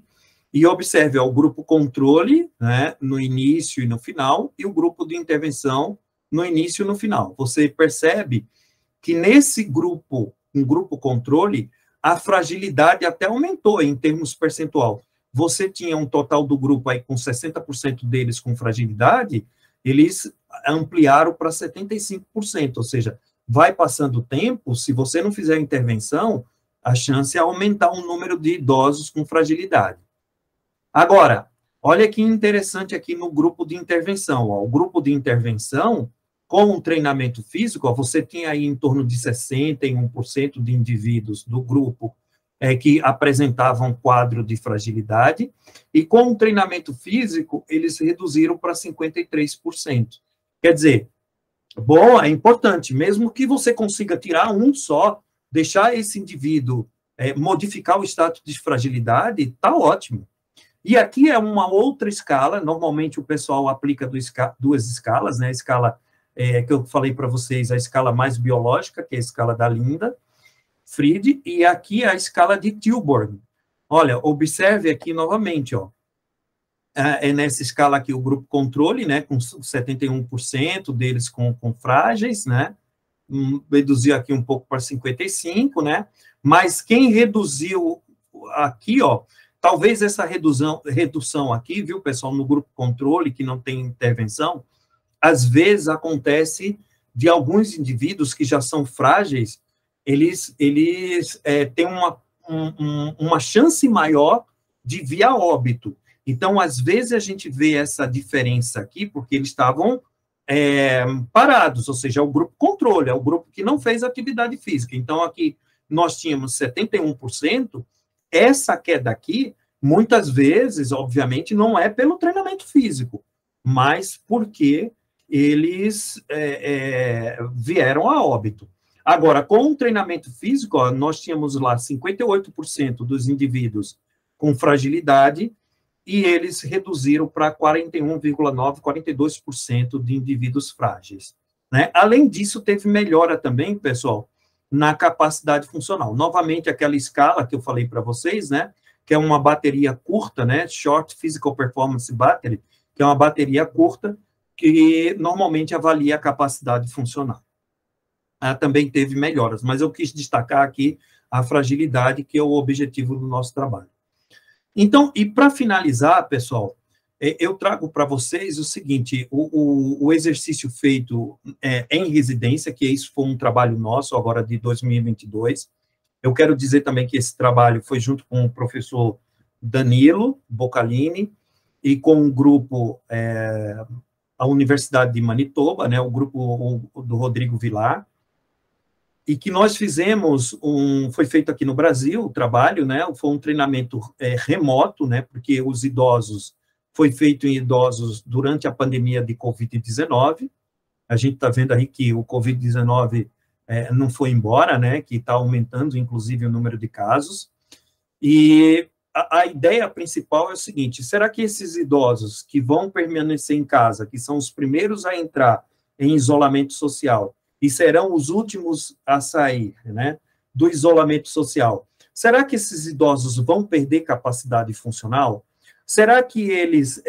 e observe, ó, o grupo controle, né, no início e no final, e o grupo de intervenção no início e no final. Você percebe que nesse grupo, um grupo controle, a fragilidade até aumentou em termos percentual. Você tinha um total do grupo aí com 60% deles com fragilidade, eles ampliaram para 75%, ou seja, vai passando o tempo, se você não fizer intervenção, a chance é aumentar o número de idosos com fragilidade. Agora, olha que interessante aqui no grupo de intervenção, ó, o grupo de intervenção, com um treinamento físico, ó, você tinha aí em torno de 61% de indivíduos do grupo que apresentavam quadro de fragilidade, e com o treinamento físico, eles reduziram para 53%. Quer dizer, bom, é importante, mesmo que você consiga tirar um só, deixar esse indivíduo modificar o status de fragilidade, está ótimo. E aqui é uma outra escala, normalmente o pessoal aplica 2 escalas, né, a escala que eu falei para vocês, a escala mais biológica, que é a escala da Linda, Fried, e aqui a escala de Tilburg. Olha, observe aqui novamente, ó, nessa escala aqui o grupo controle, né, com 71% deles com frágeis, né, reduziu aqui um pouco para 55%, né, mas quem reduziu aqui, ó, talvez essa redução aqui, viu, pessoal, no grupo controle, que não tem intervenção, às vezes acontece de alguns indivíduos que já são frágeis, eles têm uma chance maior de vir a óbito. Então, às vezes, a gente vê essa diferença aqui, porque eles estavam parados, ou seja, é o grupo controle, é o grupo que não fez atividade física. Então, aqui nós tínhamos 71%, essa queda aqui, muitas vezes, obviamente, não é pelo treinamento físico, mas porque eles vieram a óbito. Agora, com o treinamento físico, ó, nós tínhamos lá 58% dos indivíduos com fragilidade, e eles reduziram para 41,9%, 42% de indivíduos frágeis. Né? Além disso, teve melhora também, pessoal, na capacidade funcional. Novamente, aquela escala que eu falei para vocês, né, que é uma bateria curta, né, Short Physical Performance Battery, que é uma bateria curta, que normalmente avalia a capacidade funcional. Também teve melhoras, mas eu quis destacar aqui a fragilidade, que é o objetivo do nosso trabalho. Então, e para finalizar, pessoal, eu trago para vocês o seguinte, o exercício feito em residência, que isso foi um trabalho nosso, agora de 2022. Eu quero dizer também que esse trabalho foi junto com o professor Danilo Boccalini e com o grupo, a Universidade de Manitoba, né, o grupo do Rodrigo Vilar, e que nós fizemos, foi feito aqui no Brasil, o trabalho, né, foi um treinamento remoto, né, porque os idosos, foi feito em idosos durante a pandemia de Covid-19, a gente está vendo aí que o Covid-19 não foi embora, né, que está aumentando, inclusive, o número de casos, e a ideia principal é o seguinte, será que esses idosos que vão permanecer em casa, que são os primeiros a entrar em isolamento social, e serão os últimos a sair, né, do isolamento social. Será que esses idosos vão perder capacidade funcional? Será que eles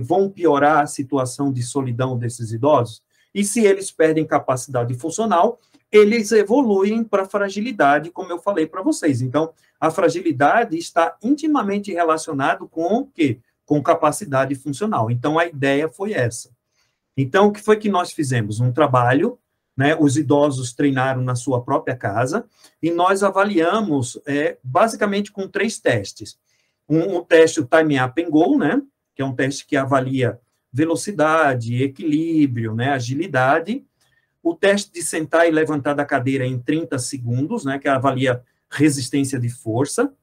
vão piorar a situação de solidão desses idosos? E se eles perdem capacidade funcional, eles evoluem para fragilidade, como eu falei para vocês. Então, a fragilidade está intimamente relacionada com o quê? Com capacidade funcional. Então, a ideia foi essa. Então, o que foi que nós fizemos? Um trabalho, né, os idosos treinaram na sua própria casa, e nós avaliamos, basicamente, com 3 testes. Um teste, o Time Up and Go, né, que é um teste que avalia velocidade, equilíbrio, né, agilidade. O teste de sentar e levantar da cadeira em 30 segundos, né, que avalia resistência de força.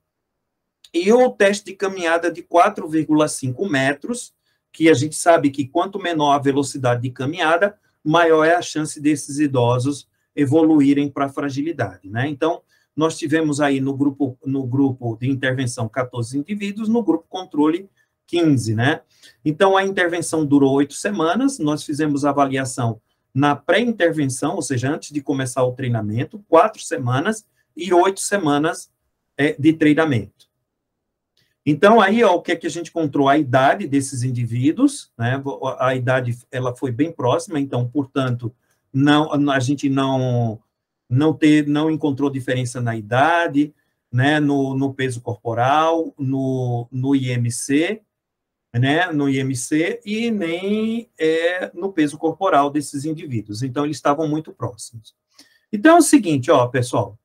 E o teste de caminhada de 4,5 metros, que a gente sabe que quanto menor a velocidade de caminhada, maior é a chance desses idosos evoluírem para a fragilidade, né? Então, nós tivemos aí no grupo de intervenção 14 indivíduos, no grupo controle 15, né? Então, a intervenção durou 8 semanas, nós fizemos a avaliação na pré-intervenção, ou seja, antes de começar o treinamento, 4 semanas e 8 semanas de treinamento. Então, aí, ó, o que é que a gente encontrou? A idade desses indivíduos, né? A idade, ela foi bem próxima, então, portanto, a gente não encontrou diferença na idade, né? No peso corporal, no IMC, né? No IMC e nem no peso corporal desses indivíduos. Então, eles estavam muito próximos. Então, é o seguinte, ó, pessoal.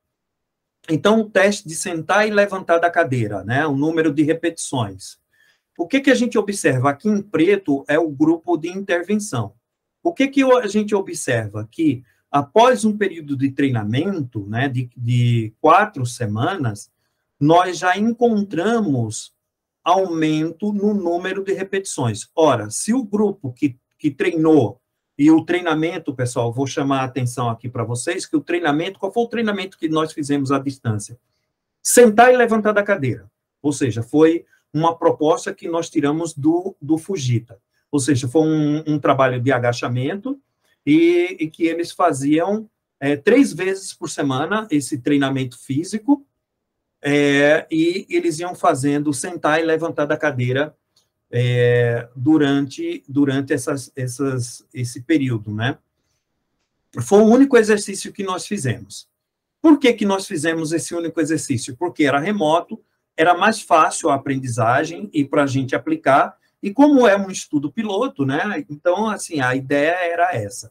Então, o teste de sentar e levantar da cadeira, né? O número de repetições. O que a gente observa? Aqui em preto é o grupo de intervenção. O que a gente observa? Que após um período de treinamento, né, de 4 semanas, nós já encontramos aumento no número de repetições. Ora, se o grupo que treinou, e o treinamento, pessoal, vou chamar a atenção aqui para vocês, que o treinamento, qual foi o treinamento que nós fizemos à distância? Sentar e levantar da cadeira. Ou seja, foi uma proposta que nós tiramos do Fujita. Ou seja, foi um trabalho de agachamento e que eles faziam 3 vezes por semana esse treinamento físico e eles iam fazendo sentar e levantar da cadeira durante esse período, né? Foi o único exercício que nós fizemos. Por que nós fizemos esse único exercício? Porque era remoto, era mais fácil a aprendizagem e para a gente aplicar, e como é um estudo piloto, né? Então, assim, a ideia era essa.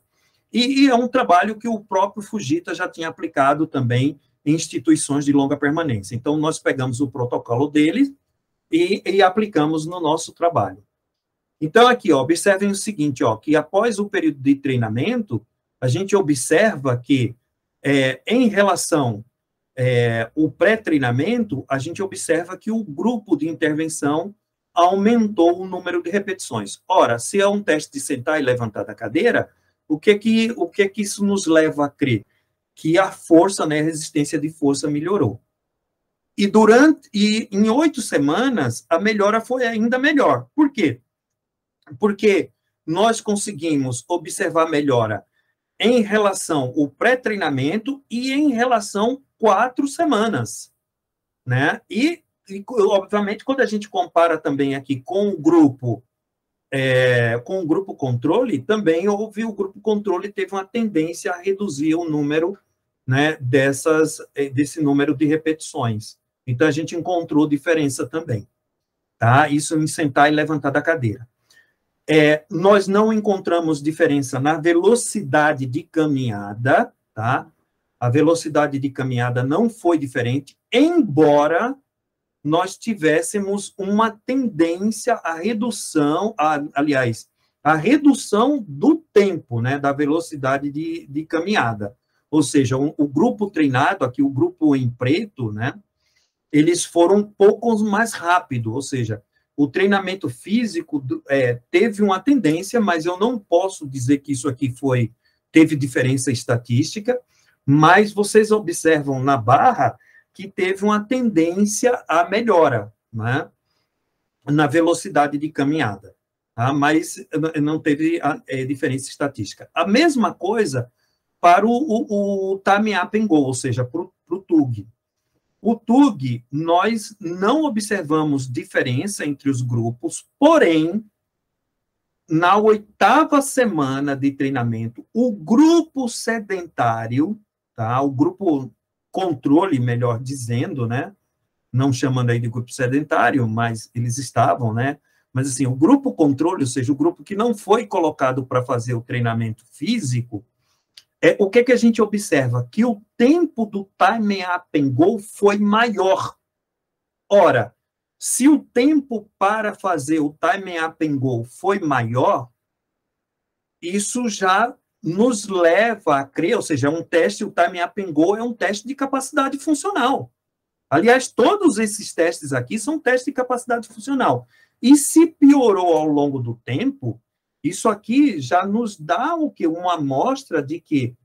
E é um trabalho que o próprio Fujita já tinha aplicado também em instituições de longa permanência. Então, nós pegamos o protocolo deles e aplicamos no nosso trabalho. Então, aqui, ó, observem o seguinte, ó, que após o período de treinamento, a gente observa que, em relação ao pré-treinamento, a gente observa que o grupo de intervenção aumentou o número de repetições. Ora, se é um teste de sentar e levantar da cadeira, o que que isso nos leva a crer? Que a força, né, a resistência de força melhorou. E em 8 semanas, a melhora foi ainda melhor. Por quê? Porque nós conseguimos observar melhora em relação ao pré-treinamento e em relação 4 semanas, né? E, obviamente, quando a gente compara também aqui com o grupo controle, também houve o grupo controle teve uma tendência a reduzir o número, né, desse número de repetições. Então, a gente encontrou diferença também, tá? Isso em sentar e levantar da cadeira. Nós não encontramos diferença na velocidade de caminhada, tá? A velocidade de caminhada não foi diferente, embora nós tivéssemos uma tendência à redução, a redução do tempo, né, da velocidade de caminhada. Ou seja, o grupo treinado, aqui o grupo em preto, né, eles foram um pouco mais rápido, ou seja, o treinamento físico teve uma tendência, mas eu não posso dizer que isso aqui teve diferença estatística, mas vocês observam na barra que teve uma tendência à melhora, né, na velocidade de caminhada, tá? Mas não teve diferença estatística. A mesma coisa para o time up and go, ou seja, para o TUG. O TUG, nós não observamos diferença entre os grupos, porém, na 8ª semana de treinamento, o grupo sedentário, tá? O grupo controle, melhor dizendo, né? Não chamando aí de grupo sedentário, mas eles estavam, né? Mas, assim, o grupo controle, ou seja, o grupo que não foi colocado para fazer o treinamento físico, o que a gente observa? Que o tempo do time up and go foi maior. Ora, se o tempo para fazer o time up and go foi maior, isso já nos leva a crer, ou seja, um teste, o time up and go é um teste de capacidade funcional. Aliás, todos esses testes aqui são testes de capacidade funcional. E se piorou ao longo do tempo, isso aqui já nos dá o quê? Uma amostra de que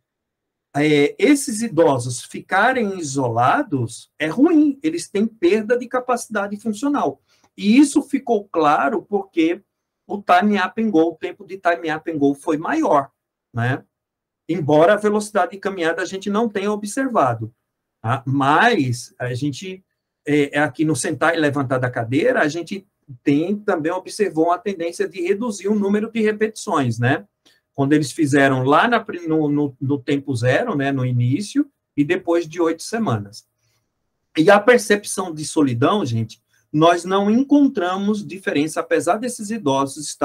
esses idosos ficarem isolados é ruim, eles têm perda de capacidade funcional. E isso ficou claro porque o time up and go, o tempo de time up and go foi maior, né? Embora a velocidade de caminhada a gente não tenha observado. Tá? Mas a gente, aqui no sentar e levantar da cadeira, a gente também observou uma tendência de reduzir o número de repetições, né? Quando eles fizeram lá no tempo zero, né, no início, e depois de 8 semanas. E a percepção de solidão, gente, nós não encontramos diferença, apesar desses idosos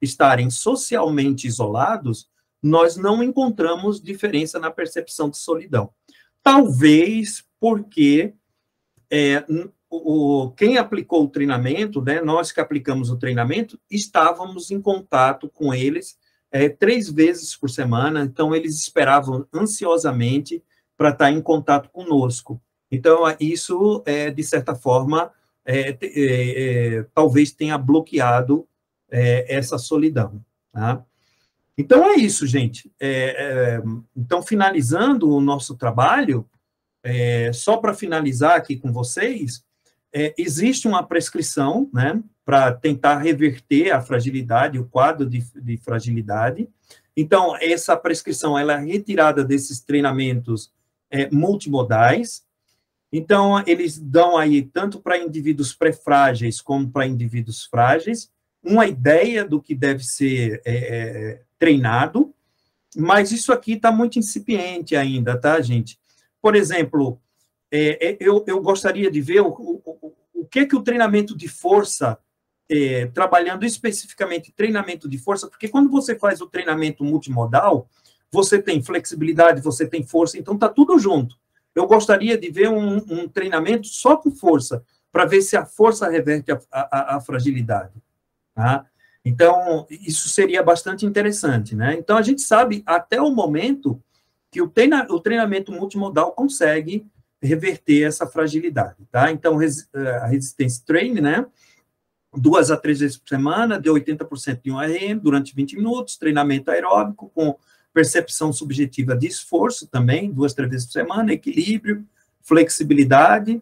estarem socialmente isolados, nós não encontramos diferença na percepção de solidão. Talvez porque quem aplicou o treinamento, né, nós que aplicamos o treinamento, estávamos em contato com eles 3 vezes por semana, então eles esperavam ansiosamente para estar em contato conosco. Então, isso, de certa forma, talvez tenha bloqueado essa solidão. Tá? Então, é isso, gente. Então, finalizando o nosso trabalho, só para finalizar aqui com vocês, existe uma prescrição, né, para tentar reverter a fragilidade, o quadro de fragilidade. Então, essa prescrição ela é retirada desses treinamentos multimodais. Então, eles dão aí, tanto para indivíduos pré-frágeis como para indivíduos frágeis, uma ideia do que deve ser treinado, mas isso aqui está muito incipiente ainda, tá, gente? Por exemplo, eu gostaria de ver o que o treinamento de força, trabalhando especificamente treinamento de força, porque quando você faz o treinamento multimodal, você tem flexibilidade, você tem força, então está tudo junto. Eu gostaria de ver um treinamento só com força, para ver se a força reverte a fragilidade. Tá? Então, isso seria bastante interessante, né? Então, a gente sabe, até o momento, que o treinamento multimodal consegue reverter essa fragilidade, tá? Então, a resistance training, né? 2 a 3 vezes por semana, de 80% de um RM, durante 20 minutos, treinamento aeróbico com percepção subjetiva de esforço também, 2 a 3 vezes por semana, equilíbrio, flexibilidade,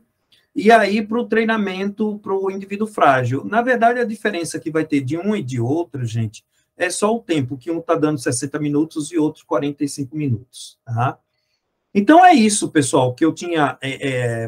e aí para o treinamento para o indivíduo frágil. Na verdade, a diferença que vai ter de um e de outro, gente, é só o tempo, que um está dando 60 minutos e outro 45 minutos, tá? Então, é isso, pessoal, que eu tinha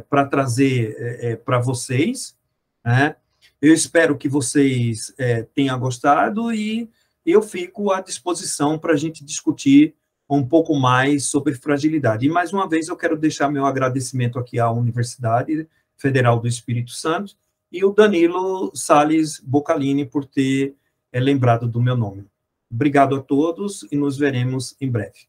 para trazer para vocês, né? Eu espero que vocês tenham gostado e eu fico à disposição para a gente discutir um pouco mais sobre fragilidade. E, mais uma vez, eu quero deixar meu agradecimento aqui à Universidade Federal do Espírito Santo e o Danilo Salles Boccalini por ter lembrado do meu nome. Obrigado a todos e nos veremos em breve.